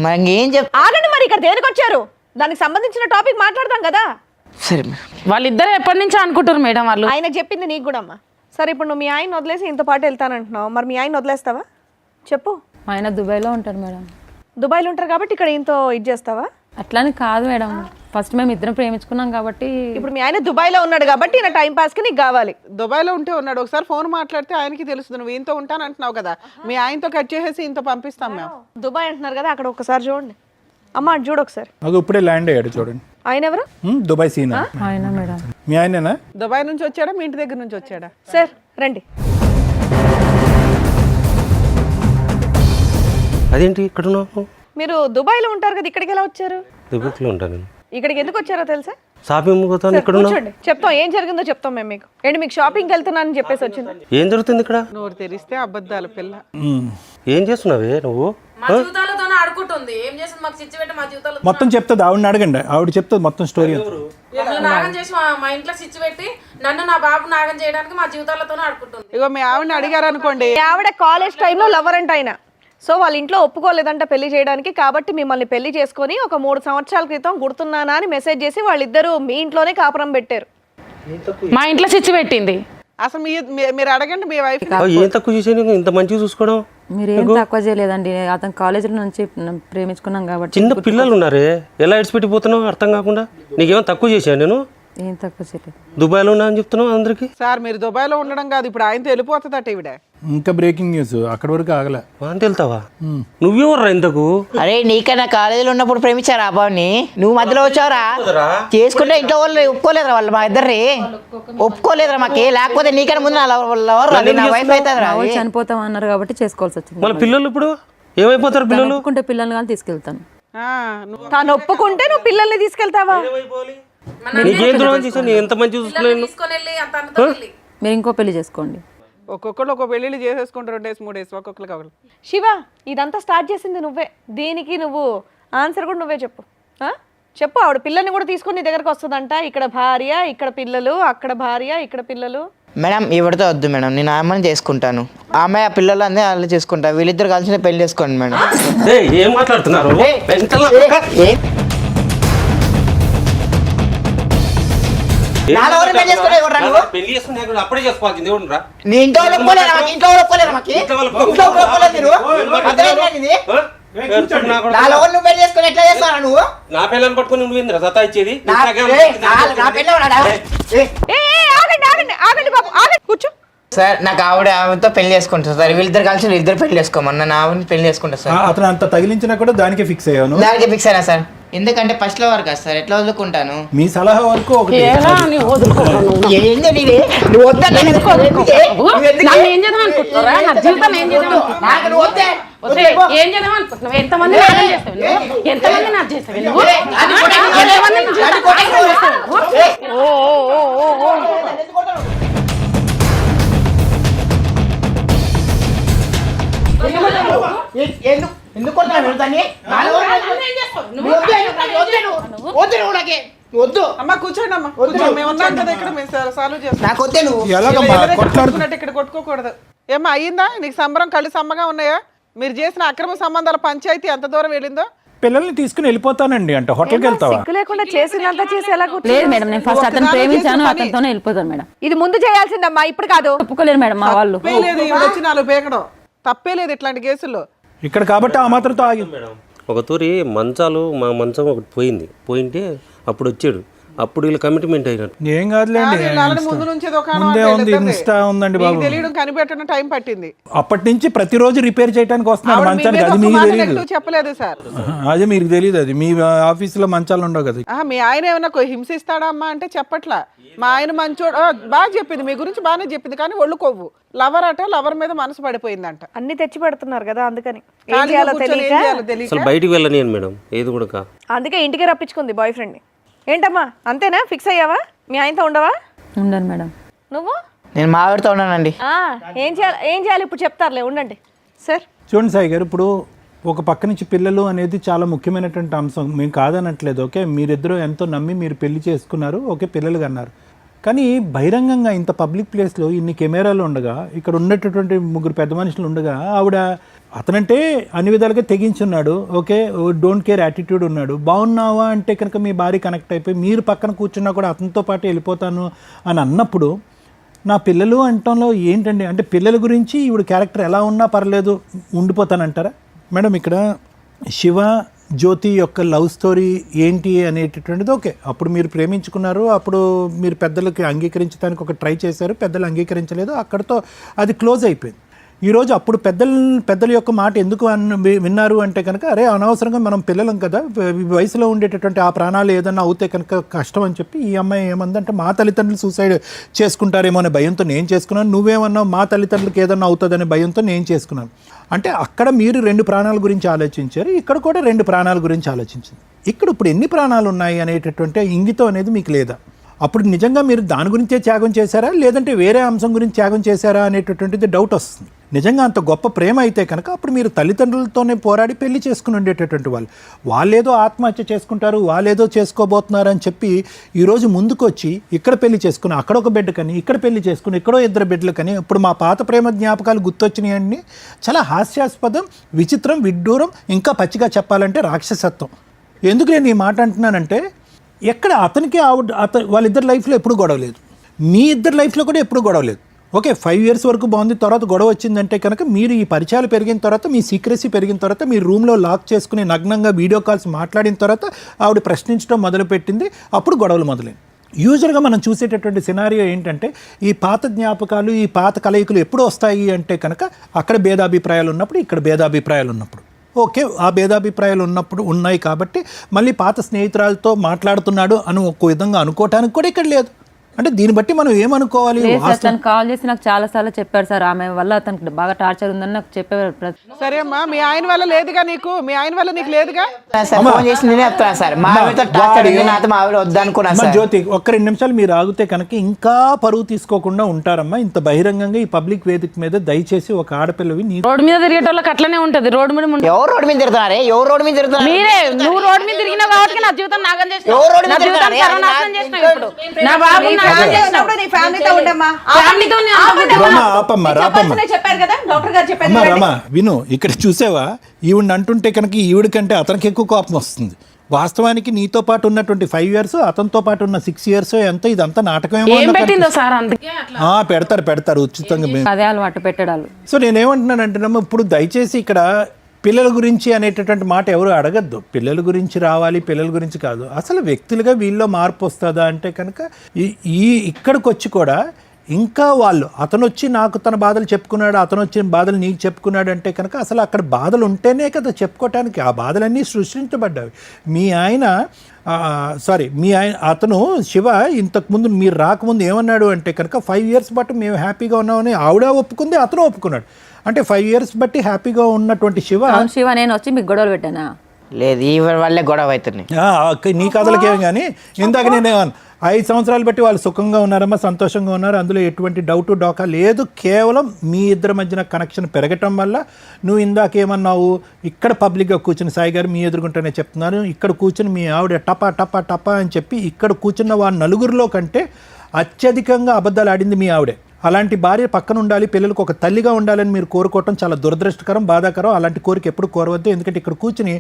మరి ఏం చెప్ ఆగండి. మరి ఇక్కడ దేనికి వచ్చారు? దానికి సంబంధించిన టాపిక్ మాట్లాడదాం కదా. సరే వాళ్ళిద్దరు ఎప్పటి నుంచో అనుకుంటారు మేడం వాళ్ళు. ఆయన చెప్పింది నీకు కూడా అమ్మా. సరే ఇప్పుడు నువ్వు మీ ఆయన వదిలేసి ఇంత పాటు వెళ్తానంటున్నావు, మరి మీ ఆయన వదిలేస్తావా చెప్పు? మా ఆయన దుబాయ్లో ఉంటారు మేడం. దుబాయ్లో ఉంటారు కాబట్టి ఇక్కడ ఇంతో ఇది చేస్తావా? అట్లాని కాదు మేడం, ఫస్ట్ మేము ఇద్దరం ప్రేమించుకున్నాం కాబట్టి. ఇప్పుడు మీ ఆయన దుబాయ్లో ఉన్నాడు కాబట్టి ఈయన టైం పాస్కి నీకు కావాలి. దుబాయ్లో ఉంటే ఉన్నాడు, ఒకసారి ఫోన్ మాట్లాడితే ఆయనకి తెలుస్తుంది. నువ్వు ఈయనతో ఉంటాను అంటున్నావు కదా, మీ ఆయనతో కట్ చేసేసి ఈయనతో పంపిస్తాం మేము. దుబాయ్ అంటున్నారు కదా, అక్కడ ఒకసారి చూడండి అమ్మ, అటు చూడు ఒకసారి. నాకు ఇప్పుడే ల్యాండ్ అయ్యాడు చూడండి. ఆయన ఎవరు? దుబాయ్ సీనా ఆయన మేడం. మీ ఆయనేనా? దుబాయ్ నుంచి వచ్చాడా, మీ ఇంటి దగ్గర నుంచి వచ్చాడా? సార్ రండి. అదేంటి ఇక్కడ ఉన్నావు? మీరు దుబాయ్లో ఉంటారు కదా, ఇక్కడికి ఎలా వచ్చారు? దుబాయ్లో ఉంటాను నేను. ఇక్కడికి ఎందుకు వచ్చారో తెలుసా? షాపింగ్ పోతాను. ఇక్కడ ఉన్నావు? కూర్చోండి, చెప్తాం ఏం జరిగిందో చెప్తాం మేము మీకు. ఏంటి మీకు షాపింగ్కి వెళ్తున్నానని చెప్పేసి వచ్చింది? ఏం జరుగుతుంది ఇక్కడ? నోరు తెరిస్తే అబద్ధాలు పిల్ల. ఏం చేస్తున్నావే నువ్వు? మా జీవితాలతో ఆడుకుంటుంది. ఏం చేసింది మాకు చిచ్చు పెట్టి మా జీవితాలు మొత్తం చెప్తుంది, ఆవిడని అడగండి, ఆవిడ చెప్తుంది మొత్తం స్టోరీ అంతా. మమ్మల్ని నాగం చేసి మా ఇంట్లో చిచ్చు పెట్టి నన్ను నా బాబు నాగం చేయడానికి మా జీవితాలతోనే ఆడుకుంటుంది. ఇగో మీ ఆవిడని అడిగారు అనుకోండి, మీ ఆవిడ కాలేజ్ టైంలో లవర్ అంట ఆయన. సో వాళ్ళ ఇంట్లో ఒప్పుకోలేదంట పెళ్లి చేయడానికి, కాబట్టి మిమ్మల్ని పెళ్లి చేసుకొని ఒక 3 సంవత్సరాల క్రితం గుర్తున్నానా అని మెసేజ్ చేసి వాళ్ళిద్దరూ మీ ఇంట్లోనే కాపురం పెట్టారు. మా ఇంట్లో చిచ్చు పెట్టింది. అసలు మీరు అడగండి మీ వైఫ్. ఏం తక్కువ చేసాను ఇంత మంచిగా చూసుకోవడం? మీరేం తక్కువ చేయలేదండి, అతను కాలేజీలో నుంచి ప్రేమించుకున్నాం కాబట్టి. చిన్న పిల్లలు ఉన్నారే, ఎలా ఇడిచిపెట్టిపోతున్నావు అర్థం కాకుండా? నీకేమో తక్కువ చేశాను నేను? ఏం తక్కువ చేయలేదు. దుబాయ్లో ఉన్నా అని చెప్తున్నావు అందరికి. సార్ మీరు దుబాయ్లో ఉండడం కాదు, ఇప్పుడు ఆయనతో వెళ్ళిపోతుందట ఈవిడ. ఇంకా బ్రేకింగ్ న్యూస్, అక్కడి వరకు ఆగలే. అంటే వెళ్తావా? నువ్వేవర్రా ఇంతకు? అరే నీకన్నా కాలేజీలో ఉన్నప్పుడు ప్రేమించారా ఆ బాబుని, నువ్వు మధ్యలో వచ్చావురా చేసుకుంటే ఇంట్లో వాళ్ళు ఒప్పుకోలేదురా, వాళ్ళు మా ఇద్దరి ఒప్పుకోలేదురా మాకి, లేకపోతే నీకన్నా ముందు నా వైఫ్ అవుతుందిరా. వాళ్ళు చనిపోతాం అన్నారు కాబట్టి చేసుకోవాల్సి వచ్చింది. మళ్ళీ పిల్లలు ఇప్పుడు ఏమైపోతారు? పిల్లలు ఒప్పుకుంటే పిల్లల్ని కానీ తీసుకెళ్తాను. తాను ఒప్పుకుంటే నువ్వు పిల్లల్ని తీసుకెళ్తావా? నీకేం ద్రోహం చేశాను? నేను ఎంత మంచి చూసుకున్నాను? తీసుకొని వెళ్ళి అంత అన్నతో వెళ్ళి మీరు ఇంకో పెళ్లి చేసుకోండి. ఒక్కొక్కరు ఒక్కొక్క పెళ్ళిళ్ళు చేసేసుకుంటారు, 2 డేస్ 3 డేస్ ఒక్కొక్కరికి ఒకరు. శివ, ఇదంతా స్టార్ట్ చేసింది నువ్వే, దీనికి నువ్వు ఆన్సర్ కూడా నువ్వే చెప్పు. చెప్పు, ఆవిడ పిల్లల్ని కూడా తీసుకొని నీ దగ్గరకు వస్తుందంట. ఇక్కడ భార్య, ఇక్కడ పిల్లలు, అక్కడ భార్య, ఇక్కడ పిల్లలు. మేడం ఇవిడితో వద్దు మేడం, నేను ఆమెను చేసుకుంటాను, ఆమె ఆ పిల్లలు అందరూ వాళ్ళు చేసుకుంటా, వీళ్ళిద్దరు కలిసి పెళ్లి చేసుకోండి మేడం. ఏం మాట్లాడుతున్నారు? పెళ్లి చేసుకుని అప్పుడే చేసుకోవాల్సింది ఎవరురా? నీ ఇంట్లో వాళ్ళు ఒప్పుకోలేరా? ఇంట్లో వాళ్ళు ఒప్పుకోలేరా? మాకు ఇంట్లో ఒప్పుకోలేదు మీరు. అర్థమైందా ఇది? నా లోన్ నువ్వు పెళ్లి చేసుకుని ఎట్లా చేస్తావు నువ్వు? నా పిల్లల్ని పట్టుకుని నువ్వు ఏందిరా సతా ఇచ్చేది? నా పెళ్ళి ఉన్నాడా? ఆగండి బాబు, ఆగండి, కూర్చో. సార్ నాకు ఆవిడతో పెళ్లి చేసుకుంటారు సార్, వీళ్ళిద్దరు కలిసి వీళ్ళిద్దరు పెళ్లి చేసుకోమన్నా, నా ఆవిడని పెళ్లి చేసుకుంటారు సార్. అతను అంత తగిలించినా కూడా దానికే ఫిక్స్ అయ్యాను. దానికి ఫిక్స్ అయినా సార్, ఎందుకంటే ఫస్ట్ లో వరకు సార్ ఎట్లా వదులుకుంటాను. మీ సలహా వరకు ఒకటి. ఏంది నీది? నువ్వు వద్దా? నాకు నువ్వు వద్దే. ఏం చేద్దాం అనుకుంటున్నావు? ఎంతమంది నాగం చేస్తావు నువ్వు? ఎంతమంది నాకు చేస్తావు నువ్వు? ఎందుకు కొట్టాను దాన్ని? వద్దు అమ్మ కూర్చోండి, అమ్మ కూర్చోండి, మేము ఉన్నాం కదా ఇక్కడ, మేము సాల్వ్ చేస్తాం. నాకు వద్దే. నువ్వు కొట్టుకున్నట్టు ఇక్కడ కొట్టుకోకూడదు. ఏమ్మా అయ్యిందా నీకు సంబరం? కళ్ళు సమ్మగా ఉన్నాయా? మీరు చేసిన అక్రమ సంబంధాల పంచాయతీ ఎంత దూరం వెళ్ళిందో? పిల్లల్ని తీసుకుని వెళ్ళిపోతానండి అంటే హోటల్కి వెళ్తావా? సిగ్గు లేకుండా చేసినంత చేసి ఎలా కూర్చో? లేదు మేడం, నేను ఫస్ట్ అతను ప్రేమించాను, అతనితోనే వెళ్ళిపోతాను మేడం. ఇది ముందు చేయాల్సిందమ్మా, ఇప్పుడు కాదు. ఒప్పుకోలేరు మేడం మా వాళ్ళు. తప్పే లేదు ఈవిడ వచ్చి 4 పేకడం, తప్పే లేదు ఇట్లాంటి కేసుల్లో. ఇక్కడ కాబట్టి ఆ మాత్రంతో ఆగి. ఒక తూరి మంచాలు, మా మంచం ఒకటి పోయింటే అప్పుడు వచ్చాడు, అప్పుడు వీళ్ళు కమిట్మెంట్ అయినట్టు. ఏం కాదులేండి, ముందు నుంచి ముందే ఉంది, ఇన్స్టా ఉందండి బాబు. తెలియడం కనిపెట్టడం టైం పట్టింది. అప్పటి నుంచి ప్రతిరోజు రిపేర్ చేయడానికి వస్తున్నారు మంచానికి, అది మీకు తెలియదు. చెప్పలేదు సార్, అదే మీకు తెలియదు, అది మీ ఆఫీసులో మంచాలు ఉండవు కదా. మీ ఆయన ఏమైనా హింసిస్తాడా అమ్మా అంటే చెప్పట్లా. మా ఆయన మంచోడు, బాగా చెప్పింది మీ గురించి, బాగానే చెప్పింది, కానీ ఒళ్ళు కొవ్వు. లవర్ అట, లవర్ మీద మనసు పడిపోయిందంట. అన్ని తెచ్చి పెడుతున్నారు కదా, అందుకని ఏం చేయాలో తెలియక అసలు బయటికి వెళ్ళని మేడం ఏది కూడా. అందుకే ఇంటికి రప్పించుకుంది బాయ్ ఫ్రెండ్ ని. ఏంటమ్మా అంతేనా? ఫిక్స్ అయ్యావా? మీ ఆయనతో ఉండవా? ఉండను మేడం. నువ్వు? నేను మా ఆవిడతో ఉన్నానండి. ఏం చేయాలి ఇప్పుడు చెప్తారులే, ఉండండి సార్. చూడండి సాయి గారు, ఇప్పుడు ఒక పక్క నుంచి పిల్లలు అనేది చాలా ముఖ్యమైనటువంటి అంశం, మేము కాదనట్లేదు. ఓకే, మీరిద్దరూ ఎంతో నమ్మి మీరు పెళ్లి చేసుకున్నారు, ఓకే, పిల్లలు కన్నారు. కానీ బహిరంగంగా ఇంత పబ్లిక్ ప్లేస్లో ఇన్ని కెమెరాలు ఉండగా, ఇక్కడ ఉన్నటువంటి 3 పెద్ద మనుషులు ఉండగా, ఆవిడ అతనంటే అన్ని విధాలుగా తెగించున్నాడు, ఓకే, డోంట్ కేర్ యాటిట్యూడ్ ఉన్నాడు. బాగున్నావా అంటే కనుక మీ భార్య కనెక్ట్ అయిపోయి మీరు పక్కన కూర్చున్నా కూడా అతనితో పాటు వెళ్ళిపోతాను అని అన్నప్పుడు, నా పిల్లలు అంటంలో ఏంటండి అంటే పిల్లల గురించి ఈవిడ క్యారెక్టర్ ఎలా ఉన్నా పర్లేదు ఉండిపోతానంటారా మేడం? ఇక్కడ శివ జ్యోతి యొక్క లవ్ స్టోరీ ఏంటి అనేటటువంటిది ఓకే, అప్పుడు మీరు ప్రేమించుకున్నారు, అప్పుడు మీరు పెద్దలకి అంగీకరించడానికి ఒక ట్రై చేశారు, పెద్దలు అంగీకరించలేదు, అక్కడితో అది క్లోజ్ అయిపోయింది. ఈరోజు అప్పుడు పెద్దల యొక్క మాట ఎందుకు విన్నారు అంటే కనుక, అరే అనవసరంగా మనం పిల్లలం కదా, వయసులో ఉండేటటువంటి ఆ ప్రాణాలు ఏదన్నా అవుతే కనుక కష్టం అని చెప్పి ఈ అమ్మాయి ఏమందంటే మా తల్లిదండ్రులు సూసైడ్ చేసుకుంటారేమో అనే భయంతో నేను చేసుకున్నాను, నువ్వేమన్నావు మా తల్లిదండ్రులకు ఏదన్నా అవుతుందనే భయంతో నేను చేసుకున్నాను. అంటే అక్కడ మీరు 2 ప్రాణాల గురించి ఆలోచించారు, ఇక్కడ కూడా 2 ప్రాణాల గురించి ఆలోచించింది. ఇక్కడ ఇప్పుడు ఎన్ని ప్రాణాలు ఉన్నాయి అనేటటువంటి ఇంగితం అనేది మీకు లేదా? అప్పుడు నిజంగా మీరు దాని గురించే త్యాగం చేశారా లేదంటే వేరే అంశం గురించి త్యాగం చేశారా అనేటటువంటిది డౌట్ వస్తుంది. నిజంగా అంత గొప్ప ప్రేమ అయితే కనుక అప్పుడు మీరు తల్లిదండ్రులతోనే పోరాడి పెళ్లి చేసుకుని ఉండేటటువంటి వాళ్ళేదో ఆత్మహత్య చేసుకుంటారు, వాళ్ళేదో చేసుకోబోతున్నారు అని చెప్పి ఈరోజు ముందుకు వచ్చి ఇక్కడ పెళ్లి చేసుకుని అక్కడ ఒక బిడ్డ కని ఇక్కడ పెళ్లి చేసుకుని ఇక్కడో 2 బిడ్డలు కని ఇప్పుడు మా పాత ప్రేమ జ్ఞాపకాలు గుర్తొచ్చినాయండి. చాలా హాస్యాస్పదం, విచిత్రం, విడ్డూరం, ఇంకా పచ్చిగా చెప్పాలంటే రాక్షసత్వం. ఎందుకు నేను ఈ మాట అంటున్నానంటే ఎక్కడ అతనికి వాళ్ళిద్దరి లైఫ్లో ఎప్పుడు గొడవ లేదు, మీ ఇద్దరు లైఫ్లో కూడా ఎప్పుడు గొడవ లేదు. ఓకే 5 years వరకు బాగుంది, తర్వాత గొడవ వచ్చిందంటే కనుక మీరు ఈ పరిచయాలు పెరిగిన తర్వాత, మీ సీక్రెసీ పెరిగిన తర్వాత, మీ రూమ్లో లాక్ చేసుకుని నగ్నంగా వీడియో కాల్స్ మాట్లాడిన తర్వాత ఆవిడ ప్రశ్నించడం మొదలుపెట్టింది, అప్పుడు గొడవలు మొదలైంది. యూజువల్గా మనం చూసేటటువంటి సినారియో ఏంటంటే ఈ పాత జ్ఞాపకాలు, ఈ పాత కలయికలు ఎప్పుడు వస్తాయి అంటే కనుక అక్కడ భేదాభిప్రాయాలు ఉన్నప్పుడు, ఇక్కడ భేదాభిప్రాయాలు ఉన్నప్పుడు. ఓకే ఆ భేదాభిప్రాయాలు ఉన్నప్పుడు ఉన్నాయి కాబట్టి మళ్ళీ పాత స్నేహితురాలతో మాట్లాడుతున్నాడు అని ఒక విధంగా అనుకోవటానికి కూడా ఇక్కడ లేదు. అంటే దీన్ని బట్టి మనం ఏమనుకోవాలి? తను కాల్ చేసి నాకు చాలా సార్లు చెప్పాడు సార్, ఆమె వల్ల తనకి బాగా టార్చర్ ఉందని నాకు చెప్పేవారు. సరే అమ్మా, మీ ఆయన వల్ల లేదుగా నీకు, మీ ఆయన వల్ల నీకు లేదుగా. సార్ ఫోన్ చేసి నేనే చెప్తాను సార్, మా ఆవిడతో టార్చర్ ఉంది, నాతో మా ఆవిడ వద్దనుకున్నా సార్. జ్యోతి ఒక్క 2 నిమిషాలు మీరు ఆగితే కనుక ఇంకా పరువు తీసుకోకుండా ఉంటారమ్మా. ఇంత బహిరంగంగా ఈ పబ్లిక్ వేదిక మీద దయచేసి ఒక ఆడపిల్లవి రోడ్డు మీద తిరిగేటోళ్ళకి అట్లనే ఉంటది. రోడ్డు మీద ఎవరు రోడ్డు మీద తిరుగుతున్నారే? ఎవరు రోడ్డు మీద తిరుగుతున్నారు? మీరే, నువ్వు రోడ్డు మీద తిరిగినావు కాబట్టి నా జీవితం నాగం చేసినావు. ఎవరు రోడ్డు మీద నా జీవితం తిరుగుతున్నారే? సర్వనాశనం చేసినావు. ఇప్పుడు నా బాబు రమా విను, ఇక్కడ చూసావా ఈవిడ అంటుంటే కనుక ఈవిడ కంటే అతనికి ఎక్కువ కోపం వస్తుంది. వాస్తవానికి నీతో పాటు ఉన్నటువంటి 5 years, అతనితో పాటు ఉన్న 6 years ఎంత ఇదంతా నాటకమేమో. ఏం పెట్టిందో సార్ అందుకే పెడతారు ఉచితంగా. అదే అలవాటు పెట్టడాలు. సో నేనేమంటున్నానంటేనమ్మా, ఇప్పుడు దయచేసి ఇక్కడ పిల్లల గురించి అనేటటువంటి మాట ఎవరు అడగద్దు. పిల్లల గురించి రావాలి, పిల్లల గురించి కాదు. అసలు వ్యక్తులుగా వీళ్ళలో మార్పు వస్తుందా అంటే కనుక ఇక్కడికి వచ్చి కూడా ఇంకా వాళ్ళు అతను వచ్చి నాకు తన బాధలు చెప్పుకున్నాడు, అతను వచ్చిన బాధలు నీకు చెప్పుకున్నాడు అంటే కనుక అసలు అక్కడ బాధలు ఉంటేనే కదా చెప్పుకోవటానికి. ఆ బాధలన్నీ సృష్టించబడ్డాయి. మీ ఆయన అతను శివ ఇంతకుముందు మీరు రాకముందు ఏమన్నాడు అంటే కనుక 5 years బట్టి మేము హ్యాపీగా ఉన్నామని ఆవిడ ఒప్పుకుంది, అతను ఒప్పుకున్నాడు. అంటే 5 years బట్టి హ్యాపీగా ఉన్నటువంటి శివ నేను వచ్చి మీకు గొడవలు పెట్టానా? లేదు, ఈ వల్లే గొడవ అవుతున్నాయి. నీ కథలకేం కానీ ఇందాక నేనేమన్నా 5 సంవత్సరాలు బట్టి వాళ్ళు సుఖంగా ఉన్నారమ్మా, సంతోషంగా ఉన్నారు, అందులో ఎటువంటి డౌటు డోకా లేదు. కేవలం మీ ఇద్దరి మధ్యన కనెక్షన్ పెరగటం వల్ల నువ్వు ఇందాకేమన్నావు, ఇక్కడ పబ్లిక్గా కూర్చుని సాయి గారు మీ ఎదుర్కొంటేనే చెప్తున్నాను, ఇక్కడ కూర్చుని మీ ఆవిడ టపా టపా టపా అని చెప్పి ఇక్కడ కూర్చున్న వాళ్ళ నలుగురిలో కంటే అత్యధికంగా అబద్ధాలు ఆడింది మీ ఆవిడే. అలాంటి భార్య పక్కన ఉండాలి, పిల్లలకు ఒక తల్లిగా ఉండాలని మీరు కోరుకోవటం చాలా దురదృష్టకరం, బాధాకరం. అలాంటి కోరిక ఎప్పుడు కోరవద్దు. ఎందుకంటే ఇక్కడ కూర్చుని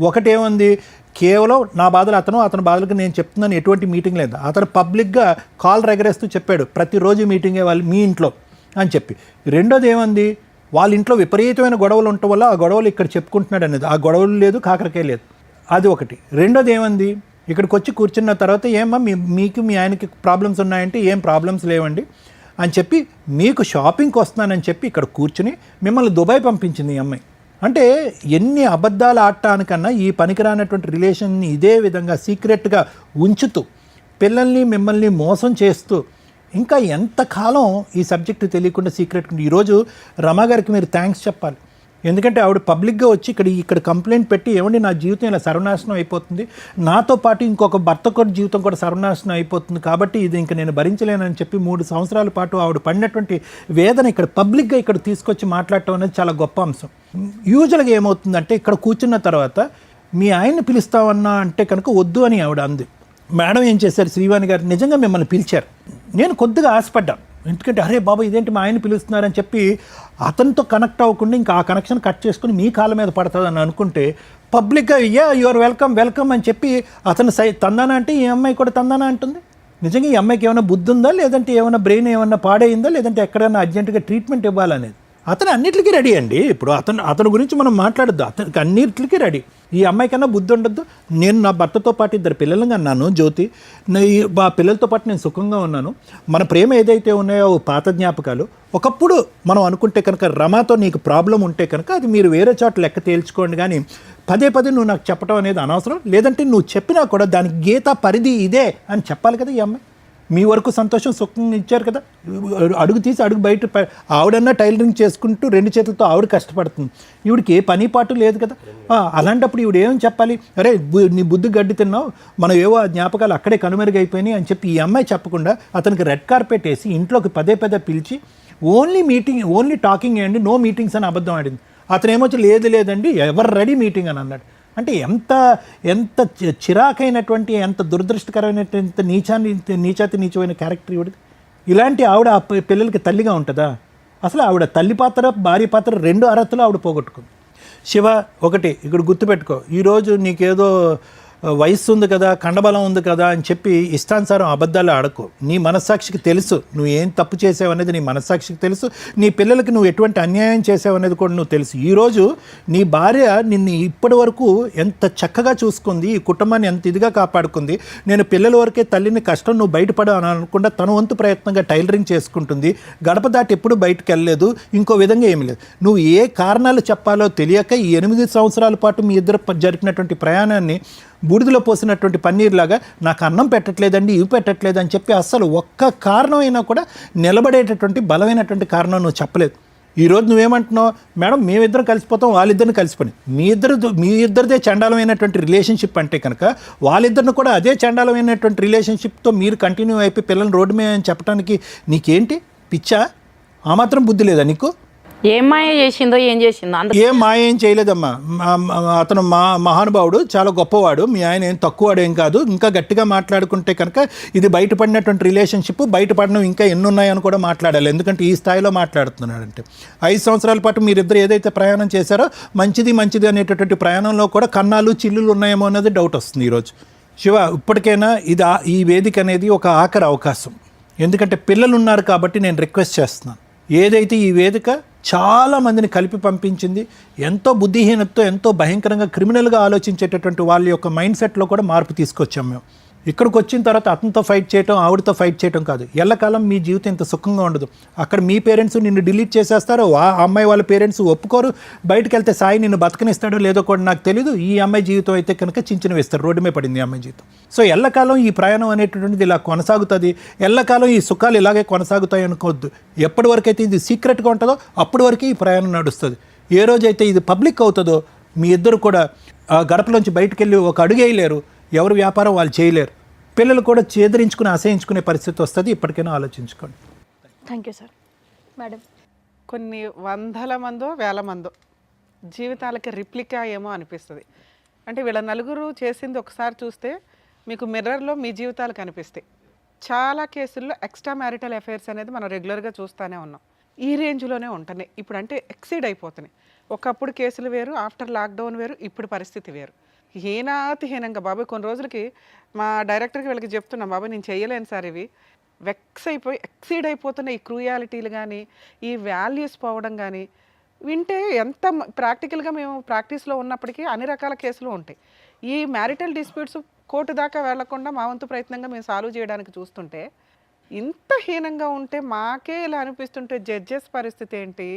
ఒకటేముంది, కేవలం నా బాధలు అతని బాధలకు నేను చెప్తున్నాను, ఎటువంటి మీటింగ్ లేదు. అతను పబ్లిక్గా కాల్ ఎగరేస్తూ చెప్పాడు ప్రతిరోజు మీటింగే వాళ్ళు మీ ఇంట్లో అని చెప్పి. రెండోది ఏముంది, వాళ్ళ ఇంట్లో విపరీతమైన గొడవలు ఉండటం వల్ల ఆ గొడవలు ఇక్కడ చెప్పుకుంటున్నాడు అనేది. ఆ గొడవలు లేదు, కాకరకాయ లేదు, అది ఒకటి. రెండోది ఏముంది, ఇక్కడికి వచ్చి కూర్చున్న తర్వాత ఏమమ్మా మీకు మీ ఆయనకి ప్రాబ్లమ్స్ ఉన్నాయంటే ఏం ప్రాబ్లమ్స్ లేవండి అని చెప్పి మీకు షాపింగ్కి వస్తున్నానని చెప్పి ఇక్కడ కూర్చుని మిమ్మల్ని దుబాయ్ పంపించింది ఈ అమ్మాయి. అంటే ఎన్ని అబద్ధాలు ఆడటానికన్నా ఈ పనికిరానటువంటి రిలేషన్ని ఇదే విధంగా సీక్రెట్గా ఉంచుతూ పిల్లల్ని మిమ్మల్ని మోసం చేస్తూ ఇంకా ఎంతకాలం ఈ సబ్జెక్టు తెలియకుండా సీక్రెట్. ఈరోజు రమా గారికి మీరు థ్యాంక్స్ చెప్పాలి. ఎందుకంటే ఆవిడ పబ్లిక్గా వచ్చి ఇక్కడ కంప్లైంట్ పెట్టి ఏమండి నా జీవితం ఇలా సర్వనాశనం అయిపోతుంది, నాతో పాటు ఇంకొక భర్త కూడా జీవితం కూడా సర్వనాశనం అయిపోతుంది, కాబట్టి ఇది ఇంకా నేను భరించలేనని చెప్పి 3 సంవత్సరాల పాటు ఆవిడ పడినటువంటి వేదన ఇక్కడ పబ్లిక్గా ఇక్కడ తీసుకొచ్చి మాట్లాడటం అనేది చాలా గొప్ప అంశం. యూజువల్గా ఏమవుతుందంటే ఇక్కడ కూర్చున్న తర్వాత మీ ఆయన్ని పిలుస్తామన్నా అంటే కనుక వద్దు అని ఆవిడ అంది. మేడం ఏం చేశారు, శ్రీవాణి గారు నిజంగా మిమ్మల్ని పిలిచారు. నేను కొద్దిగా ఆశపడ్డాను, ఎందుకంటే అరే బాబా ఇదేంటి మా ఆయన పిలుస్తున్నారని చెప్పి అతనితో కనెక్ట్ అవ్వకుండా ఇంకా ఆ కనెక్షన్ కట్ చేసుకుని మీ కాళ్ళ మీద పడుతుందని అనుకుంటే పబ్లిక్గా యూఆర్ వెల్కమ్ అని చెప్పి అతను తందానా అంటే ఈ అమ్మాయి కూడా తందానా అంటుంది. నిజంగా ఈ అమ్మాయికి ఏమైనా బుద్ధి ఉందా, లేదంటే ఏమైనా బ్రెయిన్ ఏమైనా పాడైందా, లేదంటే ఎక్కడైనా అర్జెంటుగా ట్రీట్మెంట్ ఇవ్వాలనేది. అతను అన్నిటికీ రెడీ అండి. ఇప్పుడు అతని గురించి మనం మాట్లాడద్దు, అతనికి అన్నిటికీ రెడీ. ఈ అమ్మాయి కన్నా బుద్ధి ఉండద్దు. నేను నా భర్తతో పాటు 2 పిల్లలు అన్నాను, జ్యోతి ఆ పిల్లలతో పాటు నేను సుఖంగా ఉన్నాను. మన ప్రేమ ఏదైతే ఉన్నాయో పాత జ్ఞాపకాలు. ఒకప్పుడు మనం అనుకుంటే కనుక రమాతో నీకు ప్రాబ్లం ఉంటే కనుక అది మీరు వేరే చోట లెక్క తేల్చుకోండి, కానీ పదే నువ్వు నాకు చెప్పడం అనేది అనవసరం. లేదంటే నువ్వు చెప్పినా కూడా దానికి గీత పరిధి ఇదే అని చెప్పాలి కదా ఈ అమ్మాయి. మీ వరకు సంతోషం సుఖంగా ఇచ్చారు కదా, అడుగు తీసి అడుగు బయట ఆవిడన్నా టైలరింగ్ చేసుకుంటూ 2 చేతులతో ఆవిడ కష్టపడుతుంది, ఈవిడికి ఏ పని పాటు లేదు కదా. అలాంటప్పుడు ఈవిడ ఏమని చెప్పాలి, అరే నీ బుద్ధి గడ్డి తిన్నావు, మనం ఏవో ఆ జ్ఞాపకాలు అక్కడే కనుమరుగైపోయినాయి అని చెప్పి ఈ అమ్మాయి చెప్పకుండా అతనికి రెడ్ కార్పెట్ వేసి ఇంట్లోకి పదే పిలిచి ఓన్లీ టాకింగ్ అండి, నో మీటింగ్స్ అని అబద్ధం ఆడింది. అతను ఏమొచ్చి లేదండి ఎవరు రెడీ మీటింగ్ అని అన్నాడు. అంటే ఎంత చిరాకైనటువంటి, ఎంత దురదృష్టకరమైనటువంటి నీచమైన క్యారెక్టర్ ఇవిడది. ఇలాంటి ఆవిడ ఆ పిల్లలకి తల్లిగా ఉంటుందా? అసలు ఆవిడ తల్లి పాత్ర, భార్య పాత్ర 2 అర్హతలు ఆవిడ పోగొట్టుకుంది. శివ, ఒకటి ఇక్కడ గుర్తుపెట్టుకో, ఈరోజు నీకేదో వయస్సు ఉంది కదా, కండబలం ఉంది కదా అని చెప్పి ఇష్టానుసారం అబద్ధాలు ఆడకు. నీ మనస్సాక్షికి తెలుసు నువ్వు ఏం తప్పు చేసావు అనేది, నీ మనస్సాక్షికి తెలుసు. నీ పిల్లలకి నువ్వు ఎటువంటి అన్యాయం చేసావు అనేది కూడా నువ్వు తెలుసు. ఈరోజు నీ భార్య నిన్ను ఇప్పటి వరకు ఎంత చక్కగా చూసుకుంది, ఈ కుటుంబాన్ని ఎంత ఇదిగా కాపాడుకుంది. నేను పిల్లల వరకే తల్లిని కష్టం నువ్వు బయటపడ అని అనకుండా తన వంతు ప్రయత్నంగా టైలరింగ్ చేసుకుంటుంది. గడప దాటి ఎప్పుడు బయటకు వెళ్ళలేదు, ఇంకో విధంగా ఏమీ లేదు. నువ్వు ఏ కారణాలు చెప్పాలో తెలియక ఈ 8 సంవత్సరాల పాటు మీ ఇద్దరు జరిపినటువంటి ప్రయాణాన్ని బూడిదలో పోసినటువంటి పన్నీర్లాగా నాకు అన్నం పెట్టట్లేదండి, ఇవి పెట్టట్లేదు అని చెప్పి అస్సలు ఒక్క కారణం అయినా కూడా నిలబడేటటువంటి బలమైనటువంటి కారణం నువ్వు చెప్పలేదు. ఈరోజు నువ్వేమంటున్నావు, మేడం మేమిద్దరం కలిసిపోతాం, వాళ్ళిద్దరిని కలిసిపోయి మీ ఇద్దరిదే చండాలమైనటువంటి రిలేషన్షిప్ అంటే కనుక వాళ్ళిద్దరిని కూడా అదే చండాలమైనటువంటి రిలేషన్షిప్తో మీరు కంటిన్యూ అయిపోయి పిల్లల్ని రోడ్డు మీద అని చెప్పడానికి నీకేంటి పిచ్చా? ఆ మాత్రం బుద్ధి లేదా నీకు? ఏం మాయ చేసిందో ఏం చేసిందో ఏం మాయ ఏం చేయలేదమ్మా. అతను మహానుభావుడు, చాలా గొప్పవాడు. మీ ఆయన ఏం తక్కువవాడు ఏం కాదు. ఇంకా గట్టిగా మాట్లాడుకుంటే కనుక ఇది బయటపడినటువంటి రిలేషన్షిప్, బయటపడినవి ఇంకా ఎన్ని ఉన్నాయని కూడా మాట్లాడాలి. ఎందుకంటే ఈ స్థాయిలో మాట్లాడుతున్నాడంటే 5 సంవత్సరాల పాటు మీరిద్దరు ఏదైతే ప్రయాణం చేశారో మంచిది అనేటటువంటి ప్రయాణంలో కూడా కన్నాలు చిల్లులు ఉన్నాయేమో అన్నది డౌట్ వస్తుంది ఈరోజు. శివ, ఇప్పటికైనా ఈ వేదిక అనేది ఒక ఆఖరి అవకాశం. ఎందుకంటే పిల్లలు ఉన్నారు కాబట్టి నేను రిక్వెస్ట్ చేస్తున్నాను, ఏదైతే ఈ వేదిక చాలా మందిని కలిపి పంపించింది, ఎంతో బుద్ధిహీనతతో, ఎంతో భయంకరంగా క్రిమినల్గా ఆలోచించేటటువంటి వాళ్ళ యొక్క మైండ్ సెట్లో కూడా మార్పు తీసుకొచ్చాం మేము. ఇక్కడికి వచ్చిన తర్వాత అతనితో ఫైట్ చేయటం, ఆవిడతో ఫైట్ చేయటం కాదు. ఎల్లకాలం మీ జీవితం ఇంత సుఖంగా ఉండదు. అక్కడ మీ పేరెంట్స్ నిన్ను డిలీట్ చేసేస్తారు, ఆ అమ్మాయి వాళ్ళ పేరెంట్స్ ఒప్పుకోరు. బయటకు వెళ్తే సాయి నిన్ను బతకనిస్తాడో లేదో కూడా నాకు తెలీదు. ఈ అమ్మాయి జీవితం అయితే కనుక చించిన వేస్తారు, రోడ్డు మీద పడింది ఈ అమ్మాయి జీవితం. సో ఎల్లకాలం ఈ ప్రయాణం అనేటటువంటిది ఇలా కొనసాగుతుంది. ఎల్లకాలం ఈ సుఖాలు ఇలాగే కొనసాగుతాయి అనుకోవద్దు. ఎప్పటి వరకు అయితే ఇది సీక్రెట్గా ఉంటుందో అప్పటి వరకు ఈ ప్రయాణం నడుస్తుంది. ఏ రోజైతే ఇది పబ్లిక్ అవుతుందో మీ ఇద్దరు కూడా ఆ గడపలోంచి బయటకు వెళ్ళి ఒక అడుగు వేయలేరు, ఎవరు వ్యాపారం వాళ్ళు చేయలేరు, పిల్లలు కూడా చేదరించుకుని అసహించుకునే పరిస్థితి వస్తుంది. ఇప్పటికైనా ఆలోచించుకోండి. Thank you sir. మేడం, కొన్ని 100 మందో 1000 మందో జీవితాలకి రిప్లికా ఏమో అనిపిస్తుంది. అంటే వీళ్ళ నలుగురు చేసింది ఒకసారి చూస్తే మీకు మిర్రర్లో మీ జీవితాలు కనిపిస్తాయి. చాలా కేసుల్లో ఎక్స్ట్రా మ్యారిటల్ అఫైర్స్ అనేది మనం రెగ్యులర్గా చూస్తూనే ఉన్నాం. ఈ రేంజ్లోనే ఉంటున్నాయి ఇప్పుడు, అంటే ఎక్సీడ్ అయిపోతున్నాయి. ఒకప్పుడు కేసులు వేరు, ఆఫ్టర్ లాక్డౌన్ వేరు, ఇప్పుడు పరిస్థితి వేరు. హీనాతిహీనంగా బాబాయ్, కొన్ని రోజులకి మా డైరెక్టర్కి వీళ్ళకి చెప్తున్నాం, బాబాయ్ నేను చేయలేను సార్, ఇవి వెక్స్ అయిపోయి ఎక్సీడ్ అయిపోతున్న ఈ క్రూయాలిటీలు కానీ, ఈ వాల్యూస్ పోవడం కానీ వింటే ఎంత ప్రాక్టికల్గా మేము ప్రాక్టీస్లో ఉన్నప్పటికీ అన్ని రకాల కేసులు ఉంటాయి. ఈ మ్యారిటల్ డిస్ప్యూట్స్ కోర్టు దాకా వెళ్లకుండా మా వంతు ప్రయత్నంగా మేము సాల్వ్ చేయడానికి చూస్తుంటే ఇంత హీనంగా ఉంటే మాకే ఇలా అనిపిస్తుంటే జడ్జెస్ పరిస్థితి ఏంటి?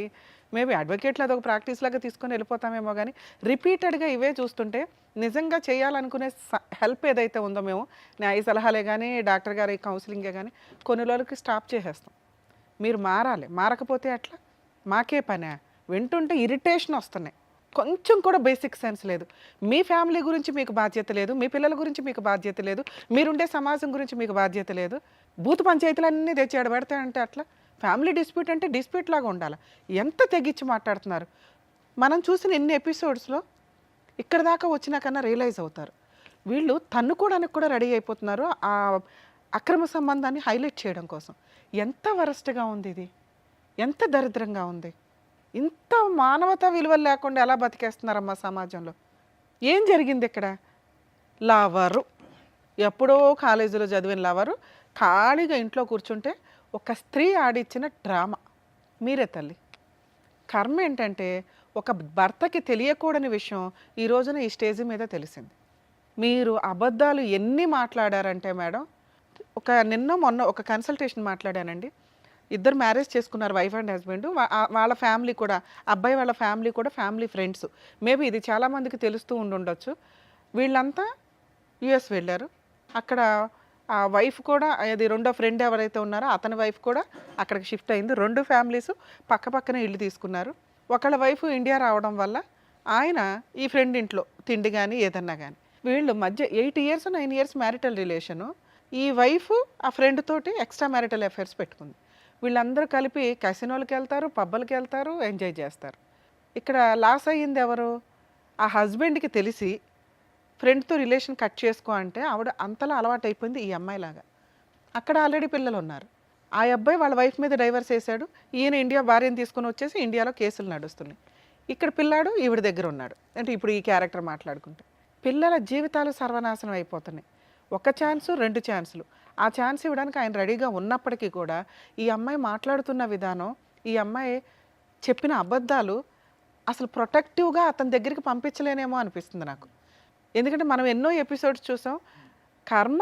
మేబీ అడ్వకేట్లు అదొక ప్రాక్టీస్ లాగా తీసుకొని వెళ్ళిపోతామేమో, కానీ రిపీటెడ్గా ఇవే చూస్తుంటే నిజంగా చేయాలనుకునే హెల్ప్ ఏదైతే ఉందో మేము న్యాయ సలహాలే కానీ, డాక్టర్ గారి కౌన్సిలింగే కానీ కొన్ని రోజులకి స్టాప్ చేసేస్తాం. మీరు మారాలి, మారకపోతే అట్లా మాకే పనే. వింటుంటే ఇరిటేషన్ వస్తున్నాయి. కొంచెం కూడా బేసిక్ సెన్స్ లేదు. మీ ఫ్యామిలీ గురించి మీకు బాధ్యత లేదు, మీ పిల్లల గురించి మీకు బాధ్యత లేదు, మీరుండే సమాజం గురించి మీకు బాధ్యత లేదు. బూత్ పంచాయతీలన్నీ తెచ్చాడు పెడతాయంటే అట్లా. ఫ్యామిలీ డిస్ప్యూట్ అంటే డిస్ప్యూట్ లాగా ఉండాలి. ఎంత తెగించి మాట్లాడుతున్నారు. మనం చూసిన ఎన్ని ఎపిసోడ్స్లో ఇక్కడ దాకా వచ్చినా కన్నా రియలైజ్ అవుతారు. వీళ్ళు తన్నుకోవడానికి కూడా రెడీ అయిపోతున్నారు ఆ అక్రమ సంబంధాన్ని హైలైట్ చేయడం కోసం. ఎంత వరస్ట్గా ఉంది ఇది, ఎంత దరిద్రంగా ఉంది. ఇంత మానవతా విలువలు లేకుండా ఎలా బతికేస్తున్నారమ్మా సమాజంలో? ఏం జరిగింది ఇక్కడ? లవరు, ఎప్పుడో కాలేజీలో చదివిన లవరు ఖాళీగా ఇంట్లో కూర్చుంటే ఒక స్త్రీ ఆడిచ్చిన డ్రామా. మీరే తల్లి. కర్మ ఏంటంటే ఒక భర్తకి తెలియకూడని విషయం ఈ రోజున ఈ స్టేజ్ మీద తెలిసింది. మీరు అబద్ధాలు ఎన్ని మాట్లాడారంటే మేడం, నిన్న మొన్న ఒక కన్సల్టేషన్ మాట్లాడానండి. ఇద్దరు మ్యారేజ్ చేసుకున్నారు, వైఫ్ అండ్ హస్బెండ్. వాళ్ళ ఫ్యామిలీ కూడా, అబ్బాయి వాళ్ళ ఫ్యామిలీ కూడా ఫ్యామిలీ ఫ్రెండ్స్. మేబీ ఇది చాలామందికి తెలుస్తూ ఉండొచ్చు. వీళ్ళంతా యుఎస్ వెళ్ళారు. అక్కడ ఆ వైఫ్ కూడా, అది రెండో ఫ్రెండ్ ఎవరైతే ఉన్నారో అతని వైఫ్ కూడా అక్కడికి షిఫ్ట్ అయింది. 2 ఫ్యామిలీస్ పక్క పక్కనే ఇల్లు తీసుకున్నారు. ఒకళ్ళ వైఫ్ ఇండియా రావడం వల్ల ఆయన ఈ ఫ్రెండ్ ఇంట్లో తిండి కానీ ఏదన్నా కానీ, వీళ్ళు మధ్య 8 ఇయర్స్ 9 ఇయర్స్ మ్యారిటల్ రిలేషను. ఈ వైఫ్ ఆ ఫ్రెండ్ తోటి ఎక్స్ట్రా మ్యారిటల్ అఫైర్స్ పెట్టుకుంది. వీళ్ళందరూ కలిపి కసినోలకి వెళ్తారు, పబ్బలకి వెళ్తారు, ఎంజాయ్ చేస్తారు. ఇక్కడ లాస్ అయ్యింది ఎవరు? ఆ హస్బెండ్కి తెలిసి ఫ్రెండ్తో రిలేషన్ కట్ చేసుకో అంటే ఆవిడ అంతలా అలవాటు అయిపోయింది ఈ అమ్మాయిలాగా. అక్కడ ఆల్రెడీ పిల్లలు ఉన్నారు. ఆ అబ్బాయి వాళ్ళ వైఫ్ మీద డైవర్స్ వేశాడు. ఈయన ఇండియా భార్యను తీసుకుని వచ్చేసి ఇండియాలో కేసులు నడుస్తున్నాయి. ఇక్కడ పిల్లాడు ఈవిడ దగ్గర ఉన్నాడు. అంటే ఇప్పుడు ఈ క్యారెక్టర్ మాట్లాడుకుంటే పిల్లల జీవితాలు సర్వనాశనం అయిపోతున్నాయి. 1 ఛాన్సు 2 ఛాన్సులు. ఆ ఛాన్స్ ఇవ్వడానికి ఆయన రెడీగా ఉన్నప్పటికీ కూడా ఈ అమ్మాయి మాట్లాడుతున్న విధానం, ఈ అమ్మాయి చెప్పిన అబద్ధాలు అసలు ప్రొటెక్టివ్గా అతని దగ్గరికి పంపించలేనేమో అనిపిస్తుంది నాకు. ఎందుకంటే మనం ఎన్నో ఎపిసోడ్స్ చూసాం. కర్మ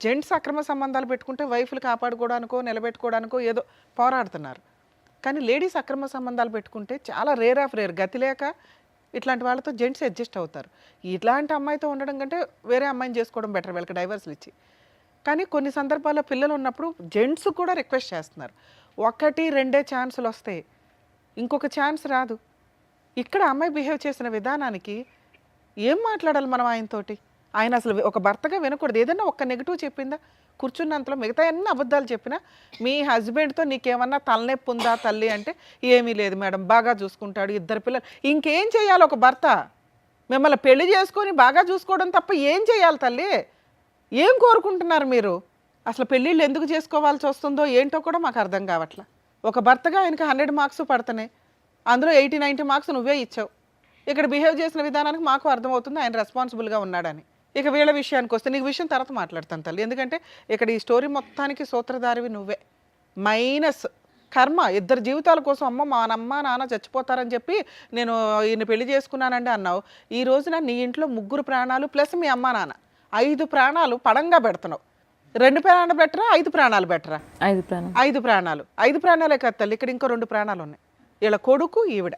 జెంట్స్ అక్రమ సంబంధాలు పెట్టుకుంటే వైఫ్లు కాపాడుకోవడానికో నిలబెట్టుకోవడానికో ఏదో పోరాడుతున్నారు. కానీ లేడీస్ అక్రమ సంబంధాలు పెట్టుకుంటే చాలా రేర్ ఆఫ్ రేర్, గతి లేక ఇట్లాంటి వాళ్ళతో జెంట్స్ అడ్జస్ట్ అవుతారు. ఇట్లాంటి అమ్మాయితో ఉండడం కంటే వేరే అమ్మాయిని చేసుకోవడం బెటర్ వీళ్ళకి డైవర్స్లు ఇచ్చి. కానీ కొన్ని సందర్భాల్లో పిల్లలు ఉన్నప్పుడు జెంట్స్ కూడా రిక్వెస్ట్ చేస్తున్నారు. 1, 2 ఛాన్సులు వస్తాయి, ఇంకొక ఛాన్స్ రాదు. ఇక్కడ అమ్మాయి బిహేవ్ చేసిన విధానానికి ఏం మాట్లాడాలి మనం ఆయనతోటి? ఆయన అసలు ఒక భర్తగా వినకూడదు. ఏదైనా ఒక్క నెగిటివ్ చెప్పిందా? కూర్చున్నంతలో మిగతా అన్ని అబద్ధాలు చెప్పినా మీ హస్బెండ్తో నీకేమన్నా తలనొప్పి ఉందా తల్లి అంటే ఏమీ లేదు మేడం, బాగా చూసుకుంటాడు, 2 పిల్లలు. ఇంకేం చేయాలి ఒక భర్త? మిమ్మల్ని పెళ్లి చేసుకొని బాగా చూసుకోవడం తప్ప ఏం చేయాలి తల్లి? ఏం కోరుకుంటున్నారు మీరు? అసలు పెళ్ళిళ్ళు ఎందుకు చేసుకోవాల్సి వస్తుందో ఏంటో కూడా మాకు అర్థం కావట్లా. ఒక భర్తగా ఆయనకి 100 మార్క్స్ పడుతున్నాయి, అందులో 80-90 మార్క్స్ నువ్వే ఇచ్చావు. ఇక్కడ బిహేవ్ చేసిన విధానానికి మాకు అర్థమవుతుంది ఆయన రెస్పాన్సిబుల్గా ఉన్నాడని. ఇక వీళ్ళ విషయానికి వస్తే నీకు విషయం తర్వాత మాట్లాడతాను తల్లి. ఎందుకంటే ఇక్కడ ఈ స్టోరీ మొత్తానికి సూత్రధారివి నువ్వే. మైనస్ కర్మ. 2 జీవితాల కోసం అమ్మ మా అమ్మ నాన్న చచ్చిపోతారని చెప్పి నేను ఈయన పెళ్లి చేసుకున్నానండి అన్నావు. ఈ రోజున నీ ఇంట్లో 3 ప్రాణాలు ప్లస్ మీ అమ్మ నాన్న 5 ప్రాణాలు పడంగా పెడుతున్నావు. 2 ప్రాణాలు బెటరా 5 ప్రాణాలు బెటరా? 5 ప్రాణం. 5 ప్రాణాలు. 5 ప్రాణాలే కదా తల్లి, ఇక్కడ ఇంకో 2 ప్రాణాలు ఉన్నాయి. వీళ్ళ కొడుకు ఈవిడ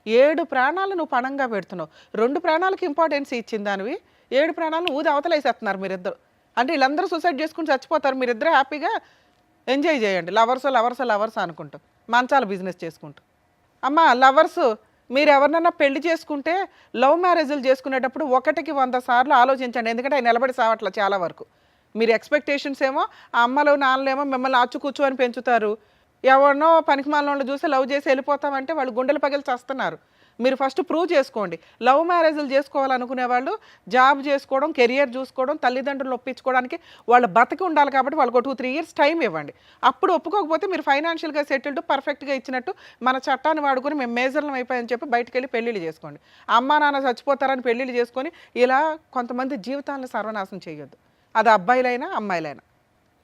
7 ప్రాణాలు నువ్వు పణంగా పెడుతున్నావు. 2 ప్రాణాలకు ఇంపార్టెన్స్ ఇచ్చింది దానివి, 7 ప్రాణాలను ఊది అవతలేసేస్తున్నారు మీరిద్దరు. అంటే వీళ్ళందరూ సూసైడ్ చేసుకుని చచ్చిపోతారు, మీరిద్దరు హ్యాపీగా ఎంజాయ్ చేయండి. లవర్స్ అనుకుంటూ మంచాల బిజినెస్ చేసుకుంటూ. అమ్మ లవర్స్ మీరు ఎవరినన్నా పెళ్లి చేసుకుంటే లవ్ మ్యారేజ్లు చేసుకునేటప్పుడు 1కి 100 సార్లు ఆలోచించండి. ఎందుకంటే ఆయన నిలబడి సావట్ల చాలా వరకు. మీరు ఎక్స్పెక్టేషన్స్ ఏమో ఆ అమ్మలు నాన్నలేమో మిమ్మల్ని అచ్చు కూర్చో అని పెంచుతారు. ఎవరినో పనికిమాలిన వాళ్ళు చూసి లవ్ చేసి వెళ్ళిపోతామంటే వాళ్ళు గుండెలు పగిలి చేస్తున్నారు. మీరు ఫస్ట్ ప్రూవ్ చేసుకోండి. లవ్ మ్యారేజ్లు చేసుకోవాలనుకునే వాళ్ళు జాబ్ చేసుకోవడం, కెరియర్ చూసుకోవడం, తల్లిదండ్రులు ఒప్పించుకోవడానికి వాళ్ళ బతికి ఉండాలి. కాబట్టి వాళ్ళకి 2-3 ఇయర్స్ టైం ఇవ్వండి. అప్పుడు ఒప్పుకోకపోతే మీరు ఫైనాన్షియల్గా సెటిల్డ్ పర్ఫెక్ట్గా ఇచ్చినట్టు మన చట్టాన్ని వాడుకొని మేము మేజర్లం అయిపోయని చెప్పి బయటకు వెళ్ళి పెళ్ళిళ్ళు చేసుకోండి. అమ్మా నాన్న చచ్చిపోతారని పెళ్ళిళ్ళు చేసుకొని ఇలా కొంతమంది జీవితాలను సర్వనాశనం చేయొద్దు. అది అబ్బాయిలైనా అమ్మాయిలైనా.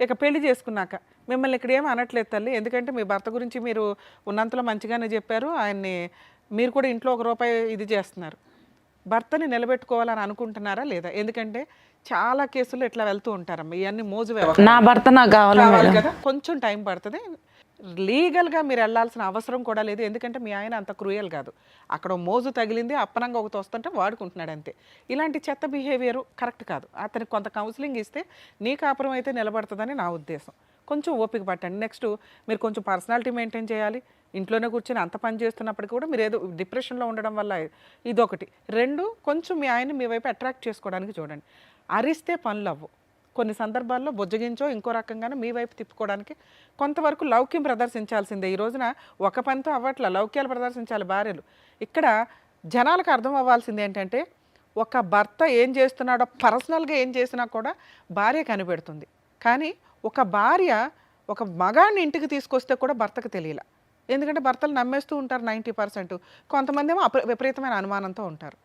ఇక పెళ్లి చేసుకున్నాక మిమ్మల్ని ఇక్కడ ఏమీ అనట్లేదు తల్లి, ఎందుకంటే మీ భర్త గురించి మీరు ఉన్నంతలో మంచిగానే చెప్పారు. ఆయన్ని మీరు కూడా ఇంట్లో 1 రూపాయి ఇది చేస్తున్నారు. భర్తని నిలబెట్టుకోవాలని అనుకుంటున్నారా లేదా? ఎందుకంటే చాలా కేసులు ఇట్లా వెళ్తూ ఉంటారమ్మా, ఇవన్నీ మోజు వ్యవహారం. నా భర్త నాకు కావాలి కావాలి మేడం. కదా, కొంచెం టైం పడుతుంది. లీగల్గా మీరు వెళ్ళాల్సిన అవసరం కూడా లేదు. ఎందుకంటే మీ ఆయన అంత క్రూయల్ కాదు. అక్కడ మోజు తగిలింది, అప్పనంగా ఒకటి వస్తుంటే వాడుకుంటున్నాడు అంతే. ఇలాంటి చెత్త బిహేవియర్ కరెక్ట్ కాదు. అతనికి కొంత కౌన్సిలింగ్ ఇస్తే నీ కాపురం అయితే నిలబడుతుందని నా ఉద్దేశం. కొంచెం ఓపిక పట్టండి. నెక్స్ట్ మీరు కొంచెం పర్సనాలిటీ మెయింటైన్ చేయాలి. ఇంట్లోనే కూర్చొని అంత పని చేస్తున్నప్పటికీ కూడా మీరు ఏదో డిప్రెషన్లో ఉండడం వల్ల ఇదొకటి. 2 కొంచెం మీ ఆయన్ని మీ వైపు అట్రాక్ట్ చేసుకోవడానికి చూడండి. అరిస్తే పనులు అవ్వు. కొన్ని సందర్భాల్లో బుజ్జగించో ఇంకో రకంగానే మీ వైపు తిప్పుకోవడానికి కొంతవరకు లౌక్యం ప్రదర్శించాల్సిందే. ఈ రోజున ఒక పనితో అవ్వట్ల, లౌక్యాలు ప్రదర్శించాలి భార్యలు. ఇక్కడ జనాలకు అర్థం అవ్వాల్సింది ఏంటంటే ఒక భర్త ఏం చేస్తున్నాడో పర్సనల్గా ఏం చేసినా కూడా భార్య కనిపెడుతుంది. కానీ ఒక భార్య ఒక మగాడిని ఇంటికి తీసుకొస్తే కూడా భర్తకు తెలియలే. ఎందుకంటే భర్తలు నమ్మేస్తూ ఉంటారు 90%. కొంతమంది ఏమో విపరీతమైన అనుమానంతో ఉంటారు.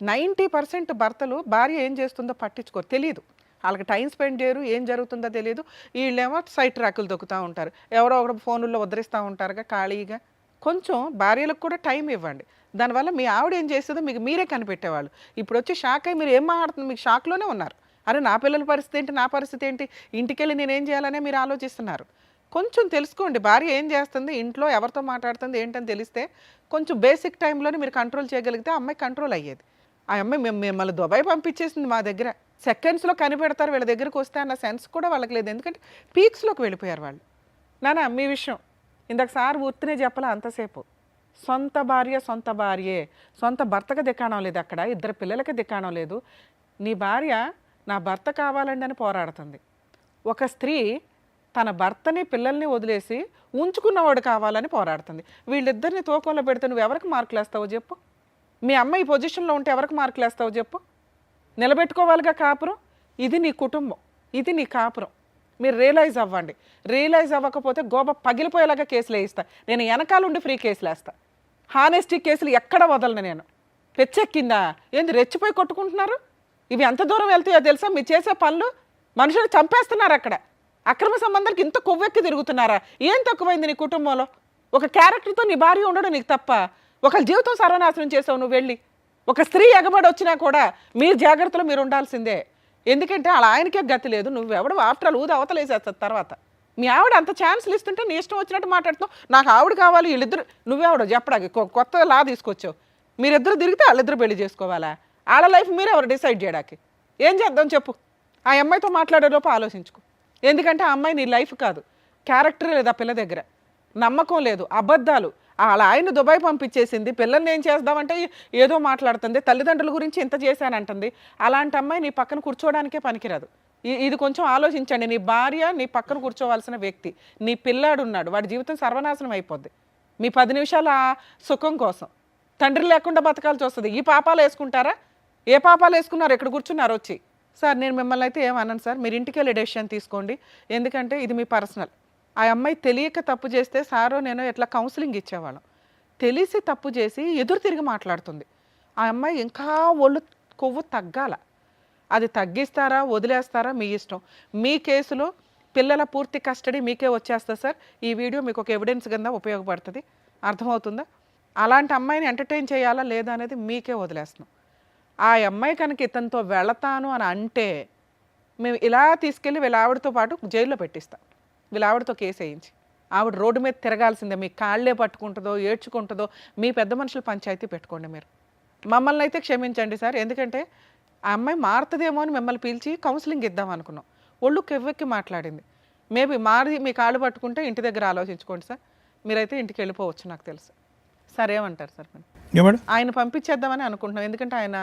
90% భర్తలు భార్య ఏం చేస్తుందో పట్టించుకోరు, తెలియదు. వాళ్ళకి టైం స్పెండ్ చేయరు, ఏం జరుగుతుందో తెలియదు. వీళ్ళేమో సైట్ ట్రాకులు దొక్కుతూ ఉంటారు, ఎవరో ఒకటి ఫోన్లలో వదిలిస్తూ ఉంటారుగా ఖాళీగా. కొంచెం భార్యలకు కూడా టైం ఇవ్వండి. దానివల్ల మీ ఆవిడ ఏం చేస్తుందో మీకు మీరే కనిపెట్టేవాళ్ళు. ఇప్పుడు వచ్చి షాక్ అయ్యి మీరు ఏం మాట్లాడుతుంది, మీకు షాక్లోనే ఉన్నారు. అరే నా పిల్లల పరిస్థితి ఏంటి, నా పరిస్థితి ఏంటి, ఇంటికెళ్ళి నేనేం చేయాలనే మీరు ఆలోచిస్తున్నారు. కొంచెం తెలుసుకోండి భార్య ఏం చేస్తుంది, ఇంట్లో ఎవరితో మాట్లాడుతుంది ఏంటని తెలిస్తే కొంచెం బేసిక్ టైంలోనే మీరు కంట్రోల్ చేయగలిగితే ఆ అమ్మాయి కంట్రోల్ అయ్యేది. ఆ అమ్మాయి మిమ్మల్ని దుబాయ్ పంపించేసింది మా దగ్గర. సెకండ్స్లో కనిపెడతారు వీళ్ళ దగ్గరికి వస్తే అన్న సెన్స్ కూడా వాళ్ళకి లేదు. ఎందుకంటే పీక్స్లోకి వెళ్ళిపోయారు వాళ్ళు. నానా మీ విషయం ఇందాక సార్ ఊర్తినే చెప్పాలా అంతసేపు, సొంత భార్యే, సొంత భర్తకు దిక్కాణం లేదు, అక్కడ ఇద్దరు పిల్లలకి దిక్కాణం లేదు. నీ భార్య నా భర్త కావాలండి అని పోరాడుతుంది. ఒక స్త్రీ తన భర్తని పిల్లల్ని వదిలేసి ఉంచుకున్నవాడు కావాలని పోరాడుతుంది. వీళ్ళిద్దరిని తూకంలో పెడితే నువ్వు ఎవరికి మార్కులు వేస్తావో చెప్పు? మీ అమ్మ ఈ పొజిషన్లో ఉంటే ఎవరికి మార్కులు వేస్తావో చెప్పు? నిలబెట్టుకోవాలిగా కాపురం. ఇది నీ కుటుంబం, ఇది నీ కాపురం. మీరు రియలైజ్ అవ్వండి. రియలైజ్ అవ్వకపోతే గోబ పగిలిపోయేలాగా కేసులు వేయిస్తా. నేను వెనకాలండి ఫ్రీ కేసులు వేస్తా. హానెస్టీ కేసులు ఎక్కడ వదలను నేను. పెచ్చెక్కిందా ఏంది రెచ్చిపోయి కొట్టుకుంటున్నారు? ఇవి ఎంత దూరం వెళ్తాయో తెలుసా? మీరు చేసే పనులు మనుషులు చంపేస్తున్నారు. అక్కడ అక్రమ సంబంధాలకు ఇంత కొవ్వెక్కి తిరుగుతున్నారా? ఏం తక్కువైంది నీ కుటుంబంలో? ఒక క్యారెక్టర్తో నీ భార్య ఉండడం నీకు తప్ప? ఒకళ్ళ జీవితం సర్వనాశనం చేసావు నువ్వు వెళ్ళి. ఒక స్త్రీ ఎగబడి వచ్చినా కూడా మీరు జాగ్రత్తలో మీరు ఉండాల్సిందే. ఎందుకంటే అలా ఆయనకే గతి లేదు. నువ్వెవడు ఆఫ్టర్ ఆల్ ఊది అవతలేసేస్తుంది తర్వాత. మీ ఆవిడ అంత ఛాన్స్లు ఇస్తుంటే నీ ఇష్టం వచ్చినట్టు మాట్లాడుతున్నావు. నాకు ఆవిడ కావాలి, వీళ్ళిద్దరు నువ్వెవడో చెప్పడానికి కొత్త లా తీసుకొచ్చావు. మీరిద్దరు తిరిగితే వాళ్ళిద్దరు పెళ్లి చేసుకోవాలా? వాళ్ళ లైఫ్ మీరెవరు డిసైడ్ చేయడానికి? ఏం చేద్దాం చెప్పు? ఆ అమ్మాయితో మాట్లాడేలోపు ఆలోచించుకో. ఎందుకంటే ఆ అమ్మాయి నీ లైఫ్ కాదు. క్యారెక్టరే లేదు ఆ పిల్ల దగ్గర, నమ్మకం లేదు, అబద్ధాలు. అలా ఆయన దుబాయ్ పంపించేసింది. పిల్లల్ని ఏం చేద్దామంటే ఏదో మాట్లాడుతుంది, తల్లిదండ్రుల గురించి ఇంత చేశానంటుంది. అలాంటి అమ్మాయి నీ పక్కన కూర్చోవడానికే పనికిరాదు. ఇది కొంచెం ఆలోచించండి. నీ భార్య నీ పక్కన కూర్చోవాల్సిన వ్యక్తి, నీ పిల్లాడు ఉన్నాడు, వాడి జీవితం సర్వనాశనం అయిపోద్ది మీ 10 నిమిషాల సుఖం కోసం. తండ్రి లేకుండా బతకాల్సి వస్తుంది. ఈ పాపాలు వేసుకుంటారా? ఏ పాపాలు వేసుకున్నారు? ఎక్కడ కూర్చున్నారు వచ్చి? సార్ నేను మిమ్మల్ని అయితే ఏమన్నాను సార్, మీరు ఇంటికి వెళ్ళి డెసిషన్ తీసుకోండి. ఎందుకంటే ఇది మీ పర్సనల్. ఆ అమ్మాయి తెలియక తప్పు చేస్తే సారో నేను ఎట్లా కౌన్సిలింగ్ ఇచ్చేవాళ్ళం. తెలిసి తప్పు చేసి ఎదురు తిరిగి మాట్లాడుతుంది. ఆ అమ్మాయి ఇంకా ఒళ్ళు కొవ్వు తగ్గాల. అది తగ్గిస్తారా వదిలేస్తారా మీ ఇష్టం. మీ కేసులో పిల్లల పూర్తి కస్టడీ మీకే వచ్చేస్తుంది సార్. ఈ వీడియో మీకు ఒక ఎవిడెన్స్ కింద ఉపయోగపడుతుంది. అర్థమవుతుందా? అలాంటి అమ్మాయిని ఎంటర్టైన్ చేయాలా లేదా అనేది మీకే వదిలేస్తున్నాం. ఆ అమ్మాయి కనుక ఇతనితో వెళతాను అని అంటే మేము ఇలా తీసుకెళ్ళి వీళ్ళ ఆవిడతో పాటు జైల్లో పెట్టిస్తాం. వీళ్ళ ఆవిడతో కేసు వేయించి ఆవిడ రోడ్డు మీద తిరగాల్సిందే. మీ కాళ్ళే పట్టుకుంటుందో ఏడ్చుకుంటుందో మీ పెద్ద మనుషులు పంచాయతీ పెట్టుకోండి. మీరు మమ్మల్ని అయితే క్షమించండి సార్. ఎందుకంటే ఆ అమ్మాయి మారుతుందేమో అని మిమ్మల్ని పిలిచి కౌన్సిలింగ్ ఇద్దాం అనుకున్నాం. ఒళ్ళు కెవ్వెక్కి మాట్లాడింది. మేబీ మారి మీ కాళ్ళు పట్టుకుంటే ఇంటి దగ్గర ఆలోచించుకోండి సార్. మీరైతే ఇంటికి వెళ్ళిపోవచ్చు నాకు తెలుసు. సార్ ఏమంటారు సార్? ఆయన పంపించేద్దామని అనుకుంటున్నాం. ఎందుకంటే ఆయన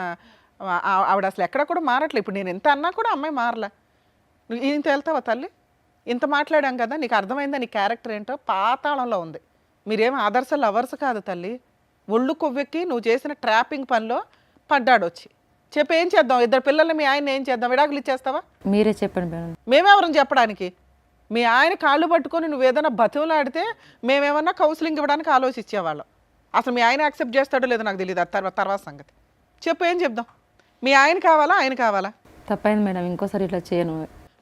ఆవిడ అసలు ఎక్కడ కూడా మారట్లేదు. ఇప్పుడు నేను ఎంత అన్నా కూడా అమ్మాయి మారలే. ఇంత వెళ్తావా తల్లి? ఇంత మాట్లాడాం కదా, నీకు అర్థమైందా నీ క్యారెక్టర్ ఏంటో? పాతాళంలో ఉంది. మీరేం ఆదర్శ లవర్స్ కాదు తల్లి. ఒళ్ళు కొవ్వెక్కి నువ్వు చేసిన ట్రాపింగ్ పనిలో పడ్డాడు వచ్చి. చెప్పి ఏం చేద్దాం? ఇద్దరు పిల్లల్ని మీ ఆయన ఏం చేద్దాం? విడాకులు ఇచ్చేస్తావా? మీరే చెప్పండి మేడం. మేమెవరం చెప్పడానికి? మీ ఆయన కాళ్ళు పట్టుకొని నువ్వు ఏదైనా బతిమలాడితే మేమేమన్నా కౌన్సిలింగ్ ఇవ్వడానికి ఆలోచించేవాళ్ళం. అసలు మీ ఆయన యాక్సెప్ట్ చేస్తాడో లేదో నాకు తెలియదు. తర్వాత సంగతి చెప్పు. ఏం చెప్దాం? మీ ఆయన కావాలా ఆయన కావాలా? తప్పైంది మేడం, ఇంకోసారి ఇట్లా చేయను.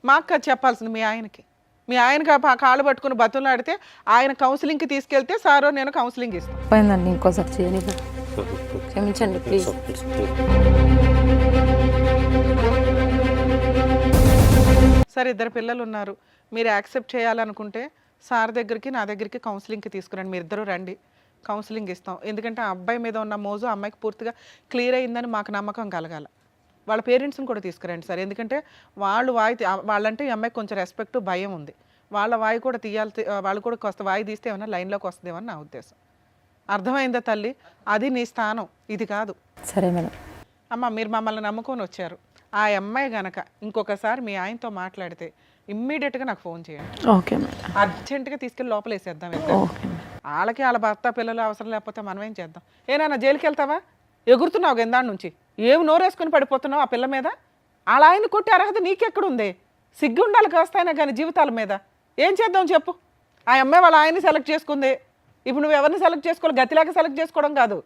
మాకు చెప్పాల్సింది మీ ఆయనకి. మీ ఆయన కాళ్ళు పట్టుకుని బతులాడితే ఆయన కౌన్సిలింగ్కి తీసుకెళ్తే సారో నేను కౌన్సిలింగ్ ఇస్తాను. తప్పైందండి, ఇంకోసారి చేయని. క్షమించండి ప్లీజ్. సరే ఇద్దరు పిల్లలు ఉన్నారు. మీరు యాక్సెప్ట్ చేయాలనుకుంటే సార్ దగ్గరికి నా దగ్గరికి కౌన్సిలింగ్కి తీసుకురండి. మీరు ఇద్దరు రండి, కౌన్సిలింగ్ ఇస్తాం. ఎందుకంటే ఆ అబ్బాయి మీద ఉన్న మోజు అమ్మాయికి పూర్తిగా క్లియర్ అయిందని మాకు నమ్మకం కలగాల. వాళ్ళ పేరెంట్స్ని కూడా తీసుకురండి సార్. ఎందుకంటే వాళ్ళంటే ఈ అమ్మాయికి కొంచెం రెస్పెక్ట్ భయం ఉంది. వాళ్ళ వాయి కూడా తీయాలి. వాళ్ళు కూడా కొత్త వాయి తీస్తే ఏమన్నా లైన్లోకి వస్తుందేమో నా ఉద్దేశం. అర్థమైందా తల్లి? అది నీ స్థానం, ఇది కాదు. సరే మేడం. అమ్మ మీరు మమ్మల్ని నమ్ముకొని వచ్చారు. ఆ అమ్మాయి గనక ఇంకొకసారి మీ ఆయనతో మాట్లాడితే ఇమ్మీడియట్గా నాకు ఫోన్ చేయండి. Okay madam. అర్జెంటుగా తీసుకెళ్ళి లోపల వేసేద్దాం. ఓకే. వాళ్ళకి వాళ్ళ భర్త పిల్లలు అవసరం లేకపోతే మనం ఏం చేద్దాం? ఏనా జైలుకి వెళ్తావా? ఎగురుతున్నావు గందాడి నుంచి. ఏమి నోరేసుకుని పడిపోతున్నావు ఆ పిల్ల మీద? అలా ఆయన కొట్టే అర్హత నీకెక్కడుంది? సిగ్గు ఉండాలి కాస్తాయినా కానీ జీవితాల మీద. ఏం చేద్దాం చెప్పు? ఆ అమ్మాయి వాళ్ళ ఆయన్ని సెలెక్ట్ చేసుకుంది. ఇప్పుడు నువ్వు ఎవరిని సెలెక్ట్ చేసుకోవాలి? గతిలాగా సెలెక్ట్ చేసుకోవడం కాదు.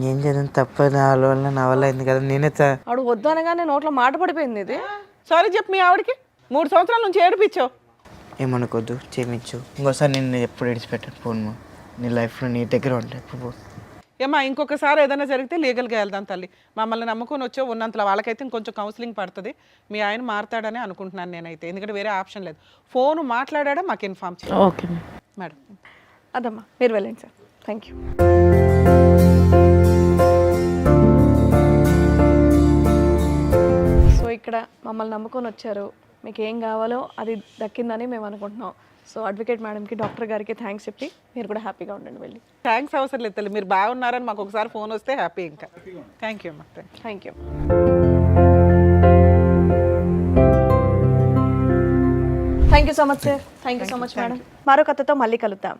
ఏం చేద్దాం? తప్పని వల్ల నా వల్ల అయింది కదా. నేనే ఆవిడ వద్దు అనగానే నోట్లో మాట పడిపోయింది. ఇది సారీ చెప్పు మీ ఆవిడకి. 3 సంవత్సరాల నుంచి ఏడిపించావు. ఏమనుకోద్దు, క్షమించు. ఇంకోసారి నేను ఎప్పుడు విడిచిపెట్టాను ఫోన్. నీ లైఫ్లో నీ దగ్గర ఉంటాయి ఎప్పుడు. ఏమా ఇంకొకసారి ఏదైనా జరిగితే లీగల్గా వెళ్దాం తల్లి. మమ్మల్ని నమ్ముకొని వచ్చావు ఉన్నంతలో. వాళ్ళకైతే ఇంకొంచెం కౌన్సిలింగ్ పడుతుంది. మీ ఆయన మారుతాడని అనుకుంటున్నాను నేనైతే. ఎందుకంటే వేరే ఆప్షన్ లేదు. ఫోన్ మాట్లాడా మాకు ఇన్ఫార్మ్ చేయాలి. Okay madam. అదమ్మా మీరు వెళ్ళండి సార్. Thank you. సో ఇక్కడ మమ్మల్ని నమ్ముకొని వచ్చారు, మీకు ఏం కావాలో అది దక్కిందని మేము అనుకుంటున్నాం. సో అడ్వకేట్ మేడంకి, డాక్టర్ గారికి థ్యాంక్స్ చెప్పి మీరు కూడా హ్యాపీగా ఉండండి వెళ్ళి. థ్యాంక్స్ అవసరం లేదు తల్లి, మీరు బాగున్నారని మాకు ఒకసారి ఫోన్ వస్తే హ్యాపీ. ఇంకా థ్యాంక్ యూ అమ్మా. Thank you. Thank you so much sir. Thank you so much madam. మరో కథతో మళ్ళీ కలుద్దాం.